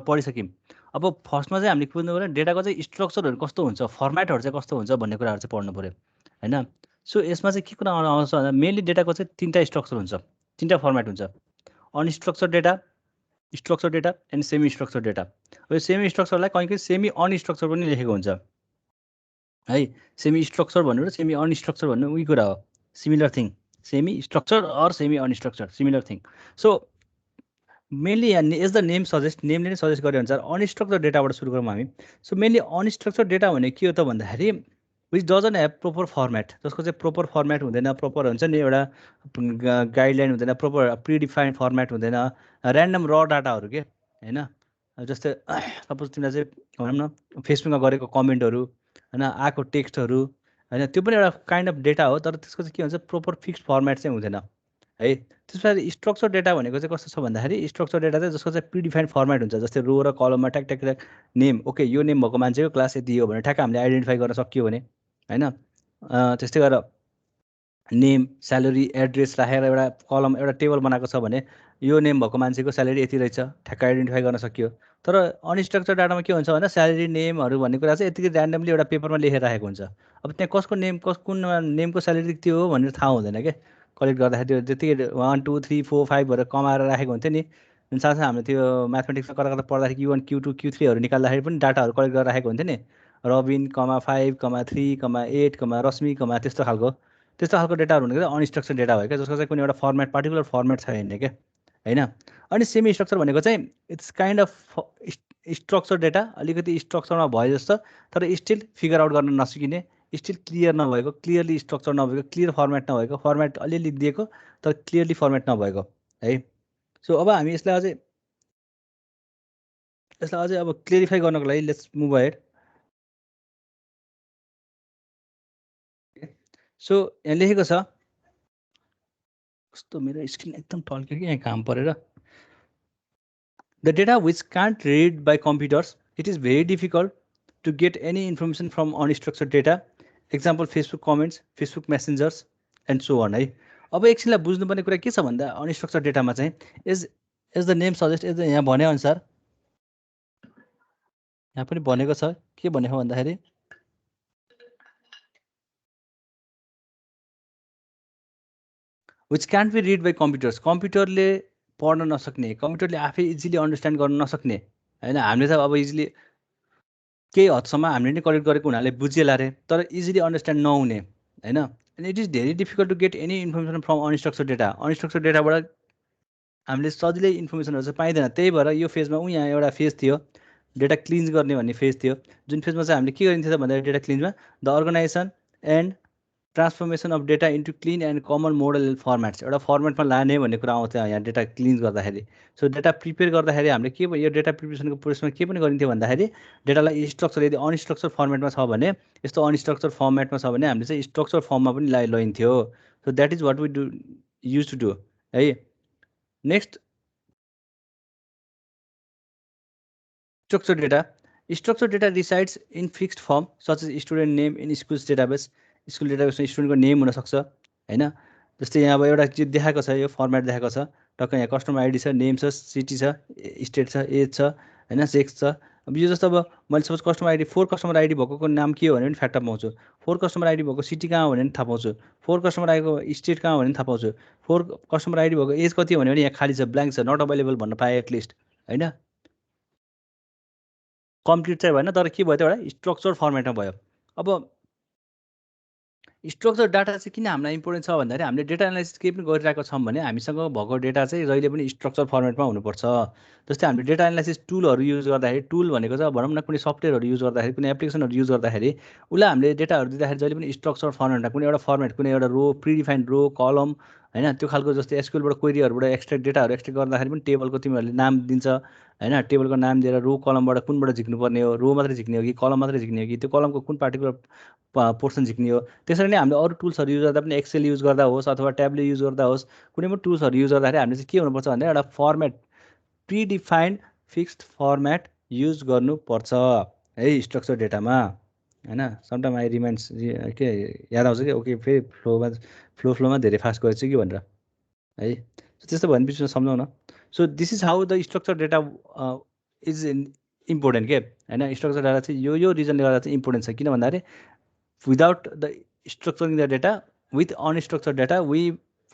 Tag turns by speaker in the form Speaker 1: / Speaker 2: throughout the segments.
Speaker 1: पढिसक्यौँ। अब फर्स्टमा चाहिँ हामीले के बुझ्नु पर्यो, डेटाको चाहिँ स्ट्रक्चरहरू कस्तो हुन्छ, फर्मेटहरू चाहिँ कस्तो हुन्छ भन्ने कुराहरू चाहिँ पढ्नु पऱ्यो होइन। सो यसमा चाहिँ के कुरा आउँछ भन्दा मेनली डेटाको चाहिँ 3टा स्ट्रक्चर हुन्छ, 3टा फर्मेट हुन्छ, unstructured data, structured data and semi structured data. अब यो सेमी स्ट्रक्चरलाई कहीँ कहीँ सेमी अनस्ट्रक्चर पनि लेखेको हुन्छ है। सेमी स्ट्रक्चर भन्नु र सेमी अनस्ट्रक्चर भन्नु उही कुरा हो, similar thing, semi structure or semi unstructure similar thing. So mainly as the name suggest, नेमले नै सजेस्ट गरे अनुसार अनस्ट्रक्चर्ड डेटाबाट सुरु गरौँ हामी। सो मेनली अनस्ट्रक्चर्ड डेटा भने के हो त भन्दाखेरि which doesn't have proper format, जसको चाहिँ प्रोपर फर्मेट हुँदैन, प्रोपर हुन्छ नि एउटा गाइडलाइन हुँदैन, प्रोपर प्रिडिफाइन्ड फर्मेट हुँदैन, ऱ्यान्डम र डाटाहरू के होइन। जस्तै सपोज तिमीलाई चाहिँ भनौँ न फेसबुकमा गरेको कमेन्टहरू होइन, आएको टेक्स्टहरू होइन, त्यो पनि एउटा काइन्ड अफ डेटा हो, तर त्यसको चाहिँ के हुन्छ प्रोपर फिक्स्ड फर्मेट चाहिँ हुँदैन है। त्यस पछाडि स्ट्रक्चर डेटा भनेको चाहिँ कस्तो छ भन्दाखेरि स्ट्रक्चर डेटा चाहिँ जसको चाहिँ प्रिडिफाइन्ड फर्मेट हुन्छ, जस्तै रो र कलममा ट्याक ट्याक ट्याक नेम, ओके यो नेम भएको मान्छेको क्लास यति हो भने ठ्याक्क हामीले आइडेन्टिफाई गर्न सकियो भने होइन। त्यस्तै गरेर नेम, स्यालेरी, एड्रेस राखेर एउटा कलम, एउटा टेबल बनाएको छ भने यो नेम भएको मान्छेको स्यालेरी यति रहेछ ठ्याक्क आइडेन्टिफाई गर्न सकियो। तर अनस्ट्रक्चर डाटामा के हुन्छ भन्दा स्यालेरी नेमहरू भन्ने कुरा चाहिँ यतिकै ऱ्यान्डमली एउटा पेपरमा लेखेर राखेको हुन्छ। अब त्यहाँ कसको नेम कुन नेमको स्यालेरी त्यो हो भनेर थाहा हुँदैन क्या कलेक्ट गर्दाखेरि। त्यो त्यतिकै 1 2 3 4 5 भएर कमाएर राखेको हुन्थ्यो नि। अनि साथसाथै हामीले त्यो म्याथमेटिक्समा कता कता पढ्दाखेरि Q1 Q2 Q3हरू निकाल्दाखेरि पनि डाटाहरू कलेक्ट गरेर राखेको हुन्थ्यो नि, रबिन 5 3 8 रश्मि त्यस्तो खालको डेटाहरू भनेको चाहिँ अनस्ट्रक्चर डेटा भयो क्या, जसको चाहिँ कुनै एउटा फर्मेट पार्टिकुलर फर्मेट छैन क्या होइन। अनि सेमी स्ट्रक्चर भनेको चाहिँ it's kind of structure data, अलिकति स्ट्रक्चरमा भयो जस्तो तर स्टिल फिगर आउट गर्न नसकिने, स्टिल क्लियर नभएको, क्लियरली स्ट्रक्चर नभएको, क्लियर फर्मेट नभएको, फर्मेट अलिअलि दिएको तर क्लियरली फर्मेट नभएको है। सो अब हामी यसलाई अझै अब क्लियरिफाई गर्नको लागि लेट्स मुभ अहेड। सो यहाँ लेखेको छ, कस्तो मेरो स्क्रिन एकदम टल्क्यो कि यहाँ काम परेर। The data which can't read by computers, it is very difficult to get any information from unstructured data. Example Facebook comments, Facebook messengers and so on है। अब एकछिनलाई बुझ्नुपर्ने कुरा के छ भन्दा अनस्ट्रक्चर्ड डेटामा चाहिँ as the name suggest, as यहाँ भनेअनुसार यहाँ पनि भनेको छ के भनेको भन्दाखेरि which can't be read by computers, कम्प्युटरले पढ्न नसक्ने, कम्प्युटरले आफै इजिली अन्डरस्ट्यान्ड गर्न नसक्ने होइन। हामीले त अब इजिली केही हदसम्म हामीले नै कलेक्ट गरेको हुनाले बुझिएला रे, तर इजिली अन्डरस्ट्यान्ड नहुने होइन। And it is very difficult to get any information from unstructured data, unstructured डेटाबाट हामीले सजिलै इन्फर्मेसनहरू चाहिँ पाइँदैन। त्यही भएर यो फेजमा यहाँ एउटा फेज थियो डेटा क्लिन्ज गर्ने भन्ने फेज थियो, जुन फेजमा चाहिँ हामीले के गरिन्थ्यो त भन्दाखेरि डेटा क्लिन्जमा the organization and transformation of data into clean and common model formats, एउटा फर्मेटमा लाने भन्ने कुरा आउँथ्यो यहाँ डेटा क्लिन्स गर्दाखेरि। सो डेटा प्रिपेयर गर्दाखेरि हामीले के यो डेटा प्रिपेरेसनको प्रोसेसमा के पनि गरिन्थ्यो भन्दाखेरि डेटालाई स्ट्रक्चर, यदि अनस्ट्रक्चर फर्मेटमा छ भने, यस्तो अनस्ट्रक्चर फर्मेटमा छ भने हामीले चाहिँ स्ट्रक्चर फर्ममा पनि लैन्थ्यो। So that is what we do use to do है। Next structured data. Structured data resides in fixed form such as student name in school's database. School डेटाबेसमा स्टुडेन्टको नेम हुनसक्छ होइन। जस्तै यहाँ अब एउटा चाहिँ देखाएको छ, यो फर्मेट देखाएको छ टक्क, यहाँ कस्टमर आइडी छ, नेम छ, सिटी छ, स्टेट छ, एज छ होइन, सेक्स छ। अब यो जस्तो अब मैले suppose customer ID 4 customer ID भएको नाम के हो भने पनि फ्याक्ट पाउँछु, 4 कस्टमर आइडी भएको सिटी कहाँ हो भने पनि थाहा पाउँछु, 4 कस्टमर आइको स्टेट कहाँ हो भने पनि थाहा पाउँछु, 4 कस्टमर आइडी भएको एज कति हो भने पनि यहाँ खाली छ, ब्ल्याङ्क छ, नट अभाइलेबल भन्न पाएँ एटलिस्ट होइन। कम्प्लिट चाहिँ भएन तर के भयो त एउटा स्ट्रक्चर फर्मेटमा भयो। अब स्ट्रक्चर डाटा चाहिँ किन हामीलाई इम्पोर्टेन्ट छ भन्दाखेरि हामीले डेटा एनालाइसिस केही पनि गरिरहेको छौँ भने हामीसँग भएको डेटा चाहिँ जहिले पनि स्ट्रक्चर फर्मेटमा हुनुपर्छ। जस्तै हामीले डेटा एनालाइसिस टुलहरू युज गर्दाखेरि, टुल भनेको चाहिँ भनौँ न कुनै सफ्टवेयरहरू युज गर्दाखेरि, कुनै एप्लिकेसनहरू युज गर्दाखेरि उसलाई हामीले डेटाहरू दिँदाखेरि जहिले पनि स्ट्रक्चर फर्मेटमा, कुनै एउटा फर्मेट, कुनै एउटा रो, प्रिडिफाइन्ड रो, कलम होइन, त्यो खालको जस्तै एसक्युएलबाट क्वेरीहरूबाट एक्सट्र्याक्ट डेटाहरू एक्सट्र्याक्ट गर्दाखेरि पनि टेबलको तिमीहरूले नाम दिन्छ होइन, टेबलको नाम दिएर रो कलमबाट कुनबाट झिक्नुपर्ने हो, रो मात्रै झिक्ने हो कि कलम मात्रै झिक्ने हो कि त्यो कलमको कुन पार्टिकुलर पोर्सन झिक्ने हो। त्यसरी नै हामीले अरू टुल्सहरू युज गर्दा पनि, एक्सेल युज गर्दा होस् अथवा ट्याब्लेट युज गर्दा होस्, कुनै पनि टुल्सहरू युज गर्दाखेरि हामीले चाहिँ के हुनुपर्छ भन्दा एउटा format, predefined fixed format use गर्नुपर्छ है स्ट्रक्चर डेटामा होइन। समटाइम आई रिमाइन्ड्स के याद आउँछ कि ओके फेरि फ्लोमा धेरै फास्ट गरेको छु कि भनेर है। त्यस्तो भयो भने बिचमा सम्झाउन। So this is how the structure data is important के हैन। स्ट्रक्चर डाटा चाहिँ यो रिजनले गर्दा चाहिँ इम्पोर्टेन्ट छ। किन भन्दाखेरि without the structuring the data with unstructured data we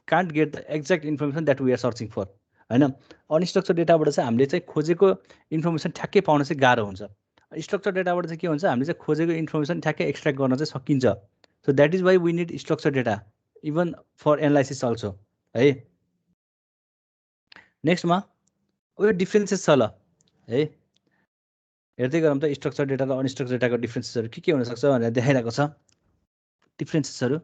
Speaker 1: can't get the exact information that we are searching for हैन। अनस्ट्रक्चर्ड डेटाबाट चाहिँ हामीले चाहिँ खोजेको इन्फर्मेसन ठ्याक्कै पाउन चाहिँ गाह्रो हुन्छ। स्ट्रक्चर डेटाबाट चाहिँ के हुन्छ, हामीले चाहिँ खोजेको इन्फर्मेसन ठ्याक्कै एक्सट्र्याक्ट गर्न चाहिँ सकिन्छ। So that is why we need structure data even for analysis also है। नेक्स्टमा उयो डिफ्रेन्सेस छ ल है, हेर्दै गरौँ त स्ट्रक्चर डेटा र अनस्ट्रक्चर डेटाको डिफ्रेन्सेसहरू के हुनसक्छ भनेर देखाइरहेको छ डिफ्रेन्सेसहरू।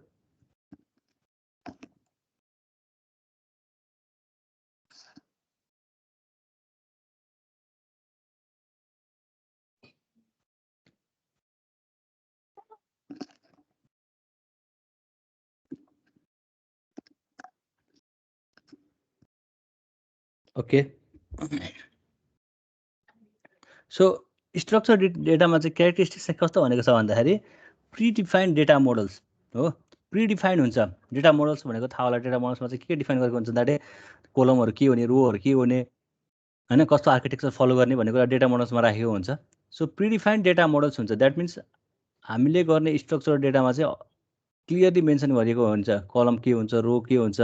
Speaker 1: ओके, सो स्ट्रक्चर डेटामा चाहिँ क्यारेक्टरिस्टिक्स चाहिँ कस्तो भनेको छ भन्दाखेरि प्रिडिफाइन्ड डेटा मोडल्स हो। प्रिडिफाइन्ड हुन्छ डेटा मोडल्स भनेको थाहा होला। डेटा मोडल्समा चाहिँ के डिफाइन गरेको हुन्छ भन्दाखेरि कोलमहरू के हुने, रोहरू के हुने हैन, कस्तो आर्किटेक्चर फलो गर्ने भन्ने कुरा डेटा मोडल्समा राखेको हुन्छ। सो प्रिडिफाइन्ड डेटा मोडल्स हुन्छ, द्याट मिन्स हामीले गर्ने स्ट्रक्चर डेटामा चाहिँ क्लियरली मेन्सन गरिएको हुन्छ कलम के हुन्छ, रो के हुन्छ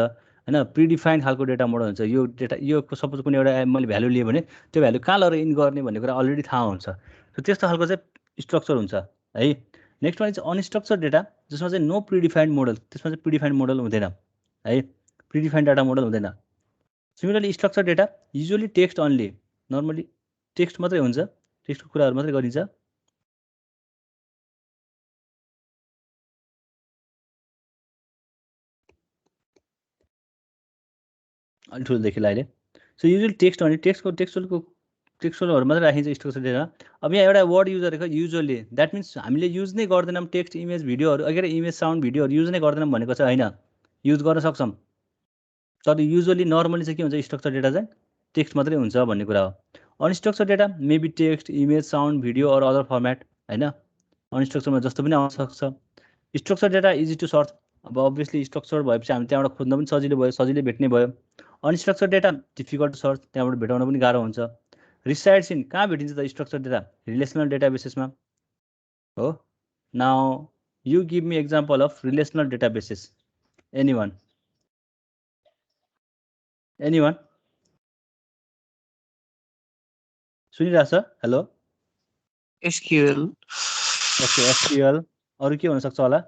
Speaker 1: हैन। प्रिडिफाइन्ड खालको डेटा मोडल हुन्छ। यो डेटा यो सपोज कुनै एउटा मैले भ्यालु लिएँ भने त्यो भ्यालु कहाँ लगेर इन गर्ने भन्ने कुरा अलरेडी थाहा हुन्छ। सो त्यस्तो खालको चाहिँ स्ट्रक्चर हुन्छ है। नेक्स्ट वान चाहिँ अनस्ट्रक्चर डेटा, जसमा चाहिँ नो प्रिडिफाइन्ड मोडल, त्यसमा चाहिँ प्रिडिफाइन्ड मोडल हुँदैन है, प्रिडिफाइन्ड डाटा मोडल हुँदैन। Similarly structure data usually text only, normally text मात्रै हुन्छ, टेक्स्टको कुराहरू मात्रै गरिन्छ। अलि ठुलो देखिला अहिले। सो युजुअली टेक्स्ट भने टेक्स्टुअलहरू मात्रै राखिन्छ स्ट्रक्चर डेटा। अब यहाँ एउटा वर्ड युज गरेको युजुअली, द्याट मिन्स हामीले युज नै गर्दैनौँ टेक्स्ट, इमेज, भिडियोहरू, अगर इमेज, साउन्ड, भिडियोहरू युज नै गर्दैनौँ भनेको चाहिँ होइन, युज गर्न सक्छौँ। तर युजुअली नर्मली चाहिँ के हुन्छ, स्ट्रक्चर डेटा चाहिँ टेक्स्ट मात्रै हुन्छ भन्ने कुरा हो। Unstructure data maybe text, image, sound, video or other format हैन। अनस्ट्रक्चरमा जस्तो पनि आउन सक्छ। Structure data easy to search, अब अभियसली स्ट्रक्चर भएपछि हामी त्यहाँबाट खोज्न पनि सजिलो भयो, सजिलै भेट्ने भयो। Unstructure data difficult to search, त्यहाँबाट भेटाउन पनि गाह्रो हुन्छ। रिसाइड्स इन, कहाँ भेटिन्छ त स्ट्रक्चर डेटा? रिलेसनल डेटाबेसेसमा हो। Now you give me example of relational databases, anyone anyone सुनिरहेछ? हेलो,
Speaker 2: SQL,
Speaker 1: ओके एसक्युएल, अरू के हुनसक्छ होला?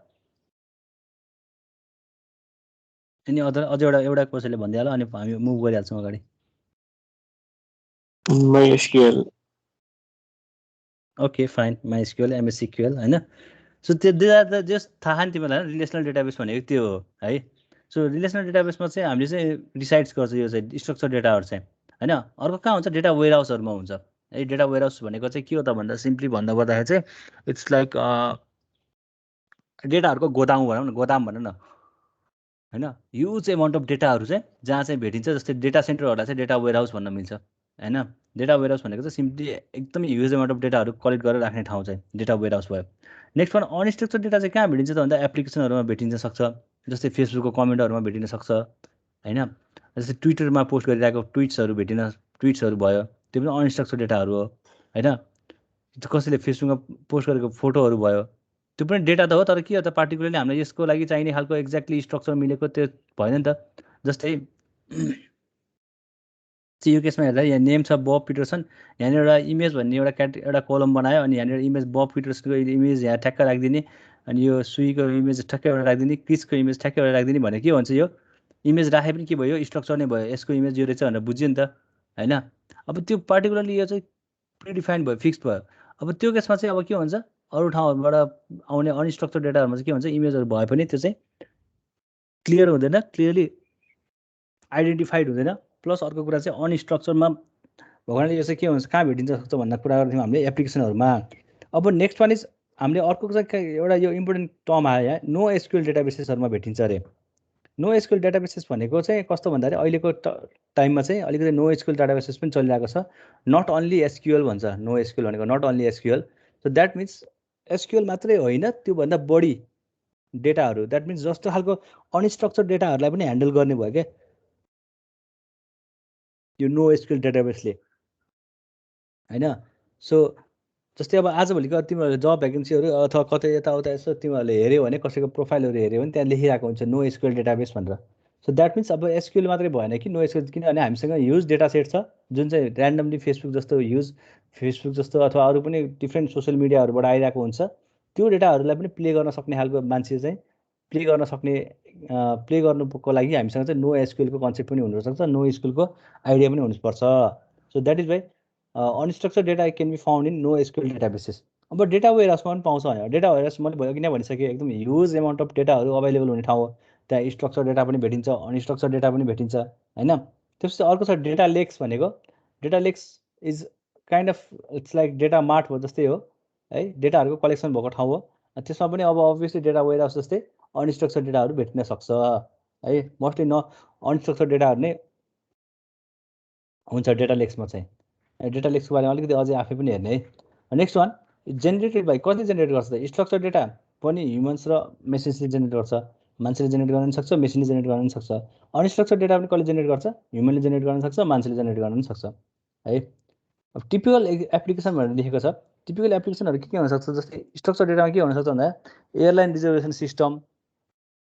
Speaker 1: अनि अझ एउटा कसैले भनिदिइहाल, अनि हामी मुभ गरिहाल्छौँ अगाडि।
Speaker 2: MySQL,
Speaker 1: ओके फाइन, माइएसक्युएल, एमएससिक्युएल हैन। सो त्यो जस्ट थाहा नि तिमीलाई होइन, रिलेसनल डेटाबेस भनेको त्यो हो है। सो रिलेसनल डेटाबेसमा चाहिँ हामीले चाहिँ डिसाइड्स गर्छ यो चाहिँ स्ट्रक्चर डेटाहरू चाहिँ होइन। अर्को कहाँ हुन्छ, डेटा वेयरहाउसहरूमा हुन्छ है। डेटा वेयरहाउस भनेको चाहिँ के हो त भन्दा सिम्पली भन्दा पर्दाखेरि चाहिँ इट्स लाइक डेटाहरूको गोदाम भनौँ न, गोदाम भनौँ न होइन। ह्युज एमाउन्ट अफ डेटाहरू चाहिँ जहाँ चाहिँ भेटिन्छ, जस्तै डेटा सेन्टरहरूलाई चाहिँ डेटा वेयरहाउस भन्न मिल्छ होइन। डेटा वेयरहाउस भनेको चाहिँ सिम्पली एकदमै ह्युज एमाउन्ट अफ डेटाहरू कलेक्ट गरेर राख्ने ठाउँ चाहिँ डेटा वेयरहाउस भयो। नेक्स्ट वान अनस्ट्रक्चर डेटा चाहिँ कहाँ भेटिन्छ त भन्दा एप्लिकेसनहरूमा भेटिन सक्छ, जस्तै फेसबुकको कमेन्टहरूमा भेटिन सक्छ होइन। जस्तै ट्विटरमा पोस्ट गरिरहेको ट्विट्सहरू भयो, त्यो पनि अनस्ट्रक्चर डेटाहरू हो होइन। कसैले फेसबुकमा पोस्ट गरेको फोटोहरू भयो, त्यो पनि डेटा त हो, तर के हो त पार्टिकुलरली हामीलाई यसको लागि चाहिने खालको एक्ज्याक्टली स्ट्रक्चर मिलेको त्यो भएन नि त। जस्तै यो केसमा हेर्दा यहाँ नेम छ बब पिटरसन, यहाँनिर एउटा इमेज भन्ने एउटा कोलम बनायो, अनि यहाँनिर इमेज बब पिटरसनको इमेज यहाँ ठ्याक्क राखिदिने, अनि यो सुईको इमेज ठ्याक्कै एउटा राखिदिने, क्रिसको इमेज ठ्याक्कै एउटा राखिदिने भने के भन्छ, यो इमेज राखे पनि के भयो, स्ट्रक्चर नै भयो, यसको इमेज यो रहेछ भनेर बुझ्यो नि त होइन। अब त्यो पार्टिकुलरली यो चाहिँ प्रिडिफाइन्ड भयो, फिक्स भयो। अब त्यो केसमा चाहिँ अब के हुन्छ, अरू ठाउँहरूबाट आउने अनस्ट्रक्चर डेटाहरूमा चाहिँ के हुन्छ, इमेजहरू भए पनि त्यो चाहिँ क्लियर हुँदैन, क्लियरली आइडेन्टिफाइड हुँदैन। प्लस अर्को कुरा चाहिँ अनस्ट्रक्चरमा भगवान्ले यो चाहिँ के हुन्छ, कहाँ भेटिन्छ सक्छ भन्ने कुरा गर्थ्यौँ हामीले एप्लिकेसनहरूमा। अब नेक्स्ट वान इज हामीले अर्को चाहिँ एउटा यो इम्पोर्टेन्ट टर्म आयो यहाँ, नो एसक्युएल डेटाबेसेसहरूमा भेटिन्छ अरे। नो एसक्युएल डेटाबेसेस भनेको चाहिँ कस्तो भन्दाखेरि अहिलेको टाइममा चाहिँ अलिकति नो एसक्युएल डेटाबेसेस पनि चलिरहेको छ। नट अन्ली एसक्युएल भन्छ, नो एसक्युएल भनेको not only SQL. So that means SQL मात्रै होइन, त्योभन्दा बढी डेटाहरू, द्याट मिन्स जस्तो खालको अनस्ट्रक्चर डेटाहरूलाई पनि ह्यान्डल गर्ने भयो क्या यो नो एसक्युएल डेटाबेसले। हैन। सो जस्तै अब आजभोलिको तिमीहरूले जब भ्याकेन्सीहरू अथवा कतै यताउता यसो तिमीहरूले हेऱ्यौ भने कसैको प्रोफाइलहरू हेऱ्यौ भने त्यहाँ लेखिरहेको हुन्छ नो एसक्युएल डेटाबेस भनेर। सो द्याट मिन्स अब एसक्युएल मात्रै भएन कि नो एसक्युएल, किनभने हामीसँग ह्युज डेटा सेट छ जुन चाहिँ ऱ्यान्डमली फेसबुक जस्तो अथवा अरू पनि डिफ्रेन्ट सोसियल मिडियाहरूबाट आइरहेको हुन्छ। त्यो डेटाहरूलाई पनि प्ले गर्न सक्ने खालको मान्छे चाहिँ प्ले गर्न सक्ने प्ले गर्नुको लागि हामीसँग चाहिँ नो एसक्युएलको कन्सेप्ट पनि हुनसक्छ, नो एसक्युएलको आइडिया पनि हुनुपर्छ। So that is why unstructured data can be found in no SQL databases. अब डेटा वेयरहाउसमा पनि पाउँछ भनेर, डेटा वेयरहाउस मैले भयो किन भनिसकेँ, एकदम ह्युज एमाउन्ट अफ डेटाहरू अभाइलेबल हुने ठाउँ हो। त्यहाँ स्ट्रक्चर डेटा पनि भेटिन्छ, अनस्ट्रक्चर डेटा पनि भेटिन्छ होइन। त्यसपछि अर्को छ डेटा लेक्स भनेको। Data lakes is kind of it's like data mart हो जस्तै हो है, डेटाहरूको कलेक्सन भएको ठाउँ हो। त्यसमा पनि अब अभियसली डेटा वेयरहाउस जस्तै अनस्ट्रक्चर डेटाहरू भेटिन सक्छ है। मोस्टली अनस्ट्रक्चर डेटाहरू नै हुन्छ डेटा लेक्समा चाहिँ। डेटा लेक्सको बारेमा अलिकति अझै आफै पनि हेर्ने है। नेक्स्ट वान जेनेरेटेड बाई, कसले जेनेरेट गर्छ त? स्ट्रक्चर डेटा पनि ह्युमन्स र मेसिन्सले जेनेरेट गर्छ। मान्छेले जेनेरेट गर्न पनि सक्छ, मेसिनले जेनेरेट गर्न पनि सक्छ। अनस्ट्रक्चर डेटा पनि कसले जेनेरेट गर्छ? ह्युमनले जेनेरेट गर्न सक्छ, मान्छेले जेनेरेट गर्न पनि सक्छ है। अब टिपिकल एप्लिकेसन भनेर लेखेको छ। टिपिकल एप्लिकेसनहरू के हुनसक्छ? जस्तै स्ट्रक्चर डेटामा के हुनसक्छ भन्दा airline reservation system,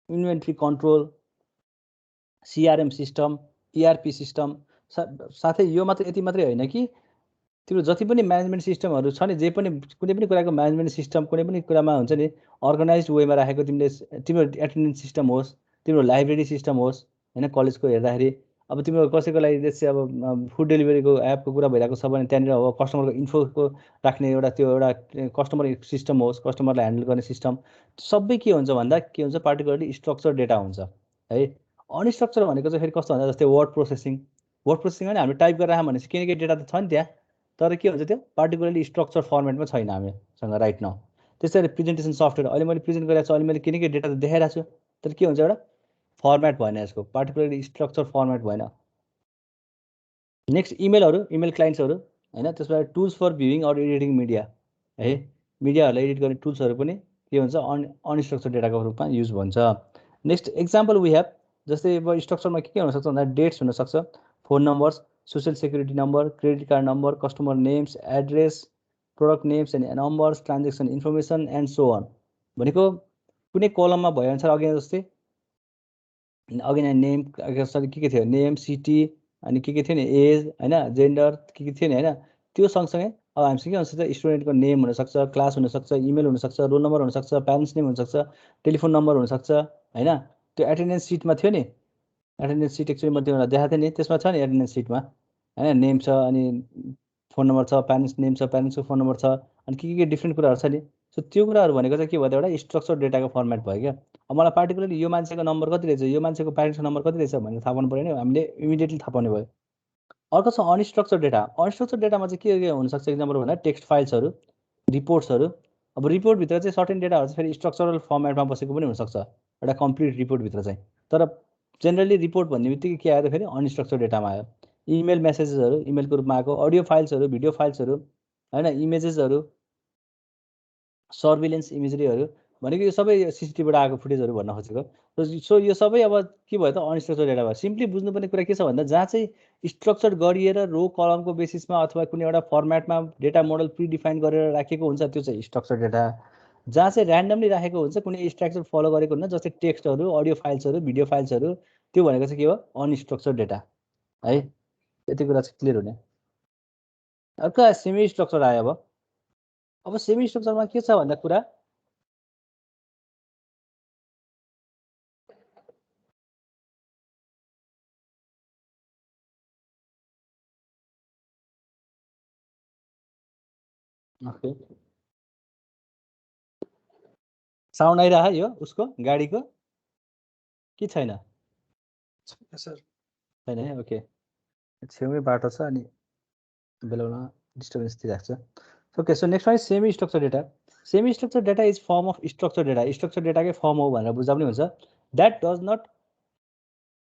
Speaker 1: inventory control, CRM system, ERP system. साथै यो मात्रै यति मात्रै होइन कि तिम्रो जति पनि म्यानेजमेन्ट सिस्टमहरू छ नि, जे पनि कुनै पनि कुराको म्यानेजमेन्ट सिस्टम कुनै पनि कुरामा हुन्छ नि, अर्गनाइज वेमा राखेको तिम्रो एटेन्डेन्स सिस्टम होस्, तिम्रो लाइब्रेरी सिस्टम होस् होइन। कलेजको हेर्दाखेरि अब तिम्रो कसैको लागि जस्तै अब फुड डेलिभरीको एपको कुरा भइरहेको छ भने त्यहाँनिर अब कस्टमरको इन्फोको राख्ने त्यो एउटा कस्टमर सिस्टम होस्, कस्टमरलाई ह्यान्डल गर्ने सिस्टम। सबै के हुन्छ भन्दा के हुन्छ? पार्टिकुलरली स्ट्रक्चर डेटा हुन्छ है। अनस्ट्रक्चर भनेको चाहिँ फेरि कस्तो भन्दा जस्तै वर्ड प्रोसेसिङ भने हामीले टाइप गरेर राख्यौँ भने केही डेटा त छ नि त्यहाँ, तर के हुन्छ त्यो पार्टिकुलरली स्ट्रक्चर फर्मेटमा छैन हामीसँग राइट नाउ। त्यस्तै प्रेजेन्टेसन सफ्टवेयर अहिले मैले प्रेजेन्ट गरिरहेको छु, अहिले मैले किन डेटा त देखाइरहेको छु, तर के हुन्छ एउटा फर्मेट भएन, यसको पार्टिकुलरली स्ट्रक्चर फर्मेट भएन। नेक्स्ट इमेल क्लाइन्ट्सहरू होइन। त्यसबाट tools for viewing or editing media है। मिडियाहरूलाई एडिट गर्ने टुल्सहरू पनि के हुन्छ? अनस्ट्रक्चर डेटाको रूपमा युज हुन्छ। नेक्स्ट एक्जाम्पल वी हेभ, जस्तै अब स्ट्रक्चरमा के हुनसक्छ भन्दा डेट्स हुनसक्छ, phone numbers, social security number, credit card number, customer names, address, product names and numbers, transaction information and so on. भनेको कुनै कलममा भएअनुसार अघि जस्तै अघि नेम सरी के थियो? नेम, सिटी, अनि के थियो नि? एज होइन, जेन्डर के थियो नि होइन। त्यो सँगसँगै अब हामीसँग के हुनसक्छ? स्टुडेन्टको नेम हुनसक्छ, क्लास हुनसक्छ, इमेल हुनसक्छ, रोल नम्बर हुनसक्छ, प्यारेन्ट्स नेम हुनसक्छ, टेलिफोन नम्बर हुनसक्छ होइन। त्यो एटेन्डेन्स सिटमा थियो नि, एटेन्डेन्स सिट एक्चुअली म तिमीलाई देखाएको थिएँ नि, त्यसमा छ नि एटेन्डेन्स सिटमा होइन। नेम छ, अनि फोन नम्बर छ, प्यारेन्ट्स नेम छ, प्यारेन्ट्सको फोन नम्बर छ, अनि के डिफ्रेन्ट कुराहरू छ नि। सो त्यो कुराहरू भनेको चाहिँ के भयो त? एउटा स्ट्रक्चर डेटाको फर्मेट भयो क्या। अब मलाई पार्टिकुलरली यो मान्छेको नम्बर कति रहेछ, यो मान्छेको प्यारेन्ट्सको नम्बर कति रहेछ भनेर थाहा पाउनु पऱ्यो नि, हामीले इमिडिएटली थाहा पाउने भयो। अर्को छ अनस्ट्रक्चर डेटा। अनस्ट्रक्चर डेटामा चाहिँ के हुनसक्छ? एक्जाम्पल भन्दा टेक्स्ट फाइल्सहरू, रिपोर्ट्सहरू। अब रिपोर्टभित्र चाहिँ सर्टेन डेटाहरू चाहिँ फेरि स्ट्रक्चरल फर्मेटमा बसेको पनि हुनसक्छ, एउटा कम्प्लिट रिपोर्टभित्र चाहिँ। तर जेनरली रिपोर्ट भन्ने बित्तिकै के आयो त? फेरि अनस्ट्रक्चर डेटामा आयो। इमेल मेसेजेसहरू इमेलको रूपमा आएको, अडियो फाइल्सहरू, भिडियो फाइल्सहरू होइन, इमेजेसहरू, सर्भिलेन्स इमेजरीहरू, भनेको यो सबै सिसिटिभीबाट आएको फुटेजहरू भन्न खोजेको। सो यो सबै अब के भयो त? अनस्ट्रक्चर डेटा भयो। सिम्पली बुझ्नुपर्ने कुरा के छ भन्दा जहाँ चाहिँ स्ट्रक्चर गरिएर रो कलमको बेसिसमा अथवा कुनै एउटा फर्मेटमा डेटा मोडल प्रिडिफाइन गरेर राखेको हुन्छ, त्यो चाहिँ स्ट्रक्चर डेटा। जहाँ चाहिँ ऱ्यान्डमली राखेको हुन्छ, कुनै स्ट्रक्चर फलो गरेको हुन्छ, जस्तै टेक्स्टहरू, अडियो फाइल्सहरू, भिडियो फाइल्सहरू, त्यो भनेको चाहिँ के हो? अनस्ट्रक्चर डेटा है। यति कुरा चाहिँ क्लियर हुने। अर्को सेमी स्ट्रक्चर आयो। अब सेमी स्ट्रक्चरमा के छ भन्दा कुरा ओके, साउन्ड आइरह यो उसको गाडीको कि छैन?
Speaker 2: सर
Speaker 1: छैन है, ओके। छेउमै बाटो छ अनि बेलाउन डिस्टर्बेन्स दिइरहेको छ। Okay, so next one semi structure data. Semi structure data is form of structure data. Structure डेटाकै फर्म हो भनेर बुझ्दा पनि हुन्छ। That does not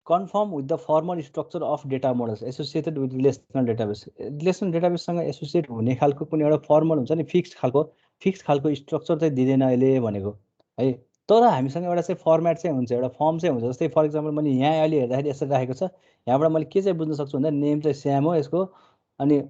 Speaker 1: conform with the formal structure of data models associated with relational database. Relational डेटाबेससँग associate हुने खालको कुनै एउटा फर्मल हुन्छ नि, फिक्स खालको स्ट्रक्चर चाहिँ दिँदैन अहिले भनेको है। तर हामीसँग एउटा चाहिँ फर्मेट चाहिँ हुन्छ, एउटा फर्म चाहिँ हुन्छ। जस्तै फर इक्जाम्पल मैले यहाँ अहिले हेर्दाखेरि यसरी राखेको छ, यहाँबाट मैले के चाहिँ बुझ्न सक्छु भन्दा नेम चाहिँ स्याम हो यसको, अनि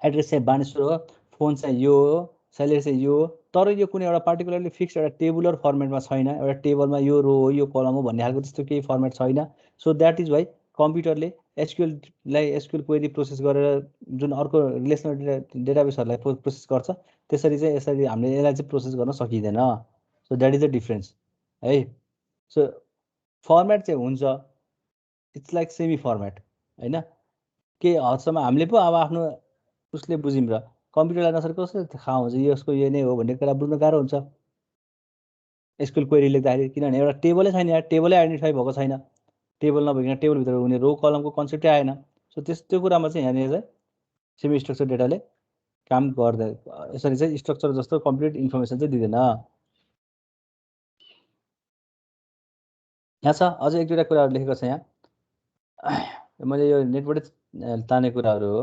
Speaker 1: एड्रेस चाहिँ बानेश्वर हो, फोन चाहिँ यो हो, स्यालेरी चाहिँ यो हो, तर यो कुनै एउटा पार्टिकुलरली फिक्स एउटा टेबुलर फर्मेटमा छैन, एउटा टेबलमा यो रो हो यो कलम हो भन्ने खालको त्यस्तो केही फर्मेट छैन। सो द्याट इज वाइ कम्प्युटरले एसक्युएललाई एसक्युएल क्वेरी प्रोसेस गरेर जुन अर्को रिलेसनल डेटाबेसहरूलाई प्रोसेस गर्छ त्यसरी चाहिँ यसरी हामीले यसलाई चाहिँ प्रोसेस गर्न सकिँदैन। So that is the difference है। सो फर्मेट चाहिँ हुन्छ, इट्स लाइक सेमी फर्मेट होइन। के हदसम्म हामीले पो अब आफ्नो उसले बुझौँ र कम्प्युटरलाई नसरी कसरी थाहा हुन्छ यसको यो नै हो भन्ने कुरा बुझ्न गाह्रो हुन्छ एसक्युएल क्वेरी लेख्दाखेरि, किनभने एउटा टेबलै छैन, यहाँ टेबलै आइडेन्टिफाई भएको छैन, टेबल नभइकन टेबलभित्र हुने रो कलमको कन्सेप्टै आएन। सो त्यो कुरामा चाहिँ यहाँनिर चाहिँ सेमी स्ट्रक्चर डेटाले काम गर्दैन, यसरी चाहिँ स्ट्रक्चर जस्तो कम्प्लिट इन्फर्मेसन चाहिँ दिँदैन। यहाँ छ अझै एक दुईवटा कुराहरू लेखेको छ यहाँ, मैले यो नेटबाटै तानेको कुराहरू हो।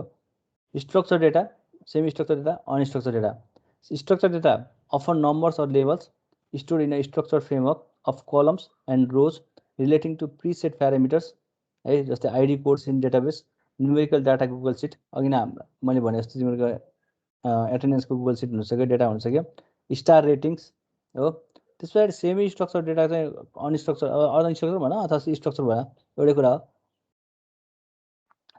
Speaker 1: Structure data, semi structure data, unstructured data. Structure data often numbers or labels stored in a structured framework of columns and rows relating to preset parameters है, जस्तै ID codes in database, numerical data Google sheet, अघि नै मैले भने जस्तो तिमीहरूको एटेन्डेन्सको Google sheet हुनसक्यो, डेटा हुनसक्यो, स्टार रेटिङ्स हो। त्यस पछाडि सेमी स्ट्रक्चर डेटा चाहिँ अनस्ट्रक्चर भन अथवा स्ट्रक्चर भन एउटै कुरा हो।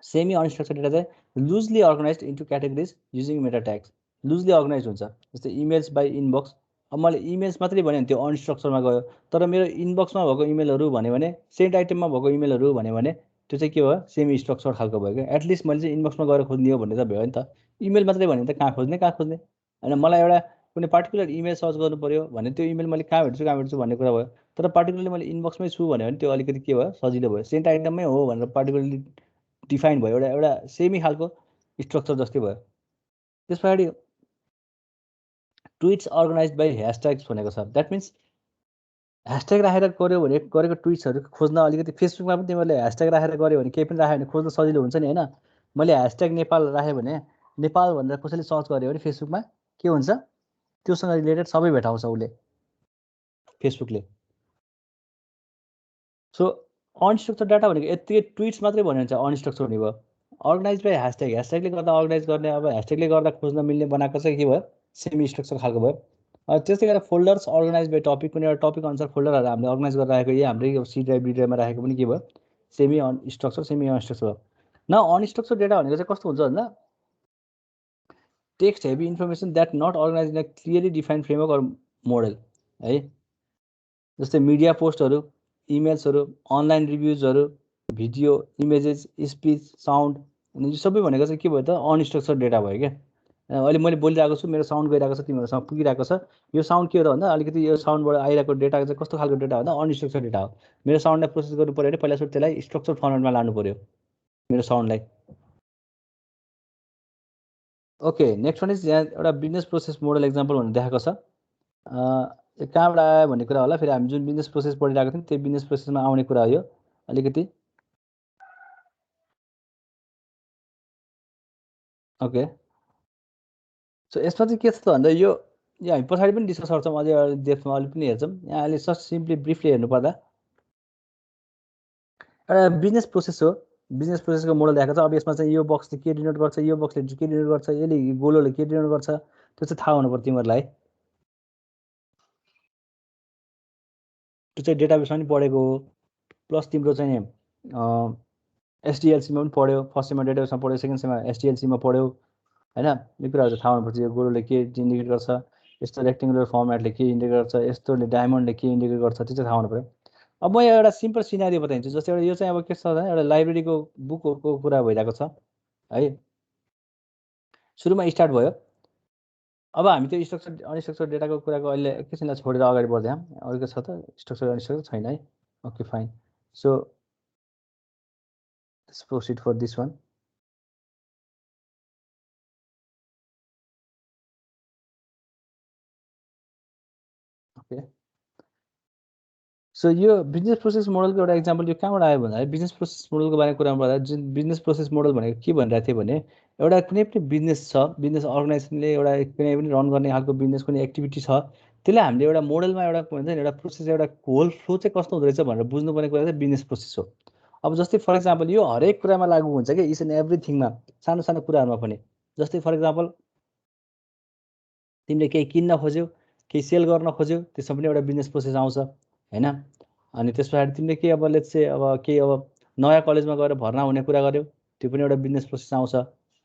Speaker 1: सेमी अनस्ट्रक्चर डेटा चाहिँ loosely organize into categories using meta tags, loosely organize हुन्छ। जस्तै इमेल्स बाई इनबक्स, अब मैले इमेल्स मात्रै भने त्यो अनस्ट्रक्चरमा गयो, तर मेरो इनबक्समा भएको इमेलहरू भन्यो भने, सेन्ट आइटममा भएको इमेलहरू भन्यो भने त्यो चाहिँ के भयो, सेमी स्ट्रक्चर खालको भयो क्या। एटलिस्ट मैले चाहिँ इनबक्समा गएर खोज्ने हो भन्ने त भयो नि त। इमेल मात्रै भने त कहाँ खोज्ने होइन, मलाई एउटा कुनै पार्टिकुलर इमेल सर्च गर्नु पऱ्यो भने त्यो इमेल मैले कहाँ भेट्छु भन्ने कुरा भयो। तर पार्टिकुलरली मैले इनबक्समै छु भन्यो भने त्यो अलिकति के भयो, सजिलो भयो। सेन्ट आइटममै हो भनेर पार्टिकुलरली डिफाइन भयो, एउटा सेमी खालको स्ट्रक्चर जस्तै भयो। त्यस पछाडि ट्विट्स अर्गनाइज बाई ह्यासट्याग्स भनेको छ। द्याट मिन्स ह्यासट्याग राखेर गऱ्यो भने गरेको ट्विट्सहरू खोज्न अलिकति, फेसबुकमा पनि तिमीहरूले ह्यासट्याग राखेर गऱ्यो भने केही पनि राख्यो भने खोज्न सजिलो हुन्छ नि होइन। मैले ह्यासट्याग नेपाल राखेँ भने नेपाल भनेर कसैले सर्च गर्यो भने फेसबुकमा के हुन्छ, त्योसँग रिलेटेड सबै भेटाउँछ उसले, फेसबुकले। सो अनस्ट्रक्चर डाटा भनेको यत्तिकै ट्विट्स मात्रै भन्यो भने चाहिँ अनस्ट्रक्चर हुने भयो। अर्गनाइज बाई ह्यासट्याग, ह्यासट्यागले गर्दा अर्गनाइज गर्ने, अब ह्यासट्यागले गर्दा खोज्न मिल्ने बनाएको चाहिँ के भयो, सेमी स्ट्रक्चर खालको भयो। त्यस्तै गरेर फोल्डर्स अर्गनाइज बाई टपिक, कुनै एउटा टपिक अनुसार फोल्डरहरू हामीले अर्गनाइज गरेर राखेको, यही हाम्रै सी ड्राइभ बी ड्राइभमा राखेको पनि के भयो, सेमी स्ट्रक्चर सेमी अनस्ट्रक्चर भयो। न अनस्ट्रक्चर डेटा भनेको चाहिँ कस्तो हुन्छ भन्दा text heavy information that not organize in a clearly defined framework or model है। जस्तै मिडिया पोस्टहरू, इमेल्सहरू, अनलाइन रिभ्युजहरू, भिडियो, इमेजेस, स्पिच, साउन्ड, अनि यो सबै भनेको चाहिँ के भयो त, अनस्ट्रक्चर डेटा भयो क्या। अहिले मैले बोलिरहेको छु, मेरो साउन्ड गइरहेको छ, तिमीहरूसँग पुगिरहेको छ, यो साउन्ड के हो त भन्दा अलिकति यो साउन्डबाट आइरहेको डेटा चाहिँ कस्तो खालको डेटा भन्दा अनस्ट्रक्चर डेटा हो। मेरो साउन्डलाई प्रोसेस गर्नु पऱ्यो भने पहिला सुरु त्यसलाई स्ट्रक्चर फर्मेटमा लानु पऱ्यो मेरो साउन्डलाई। ओके, नेक्स्ट वान इज यहाँ एउटा बिजनेस प्रोसेस मोडल एक्जाम्पल भनेर देखाएको छ। कहाँबाट आयो भन्ने कुरा होला, फेरि हामी जुन बिजनेस प्रोसेस पढिरहेको थियौँ त्यो बिजनेस प्रोसेसमा आउने कुरा हो यो अलिकति। ओके, सो यसमा चाहिँ के छ त भन्दा यो हामी पछाडि पनि डिस्कस गर्छौँ, अझै डेप्थमा अलिक पनि हेर्छौँ। यहाँ अहिले जस्ट सिम्पली ब्रिफली हेर्नुपर्दा एउटा बिजनेस प्रोसेस हो, बिजनेस प्रोसेसको मोडल देखाएको छ। अब यसमा चाहिँ यो बक्सले के डिनोट गर्छ, यो बक्सले के डिनोट गर्छ, यसले गोलोले के डिनोट गर्छ, त्यो चाहिँ थाहा हुनु पर्छ तिमीहरूलाई। त्यो चाहिँ डेटाबेसमा पनि पढेको हो, प्लस तिम्रो चाहिँ एसडिएलसीमा पनि पढ्यो, फर्स्ट सेममा डेटाबेसमा पढ्यो, सेकेन्ड सेममा एसडिएलसीमा पढ्यो होइन। यो कुराहरू चाहिँ थाहा हुनुपर्छ। यो गोलोले के इन्डिकेट गर्छ, यस्तो रेक्टेङ्गुलर फर्मेटले के इन्डिकेट गर्छ, यस्तोले डायमन्डले के इन्डिकेट गर्छ, त्यो चाहिँ थाहा हुनु पऱ्यो। अब म एउटा सिम्पल सिनारी बताइदिन्छु। जस्तै एउटा यो चाहिँ अब के छ भने एउटा लाइब्रेरीको बुकको कुरा भइरहेको छ है, सुरुमा स्टार्ट भयो। अब हामी त्यो स्ट्रक्चर अनस्ट्रक्चर डेटाको कुराको अहिले एकैछिनलाई छोडेर अगाडि बढ्दै अरूको छ त, स्ट्रक्चर अनस्ट्रक्चर छैन है। Okay fine, so let's proceed for this one. Okay, so यो बिजनेस प्रोसेस मोडलको एउटा इक्जाम्पल यो कहाँबाट आयो भन्दा बिजनेस प्रोसेस मोडलको बारेमा कुरा गर्दा जुन बिजनेस प्रोसेस मोडल भनेको के भनिरहेको थियो भने एउटा कुनै पनि बिजनेस छ, बिजनेस अर्गनाइजेसनले एउटा कुनै पनि रन गर्ने खालको बिजनेस कुनै एक्टिभिटी छ, त्यसलाई हामीले एउटा मोडलमा एउटा भन्छ नि एउटा प्रोसेस एउटा होल फ्लो चाहिँ कस्तो हुँदो रहेछ भनेर बुझ्नुपर्ने कुरा चाहिँ बिजनेस प्रोसेस हो। अब जस्तै फर इक्जाम्पल यो हरेक कुरामा लागु हुन्छ कि इच एन्ड एभ्रिथिङमा, सानो सानो कुराहरूमा पनि जस्तै फर इक्जाम्पल तिमीले केही किन्न खोज्यौ, केही सेल गर्न खोज्यौ, त्यसमा पनि एउटा बिजनेस प्रोसेस आउँछ हैन। अनि त्यस पछाडि तिमीले के अब लेट्स से अब केही अब नयाँ कलेजमा गएर भर्ना हुने कुरा गर्यौ, त्यो पनि एउटा बिजनेस प्रोसेस आउँछ।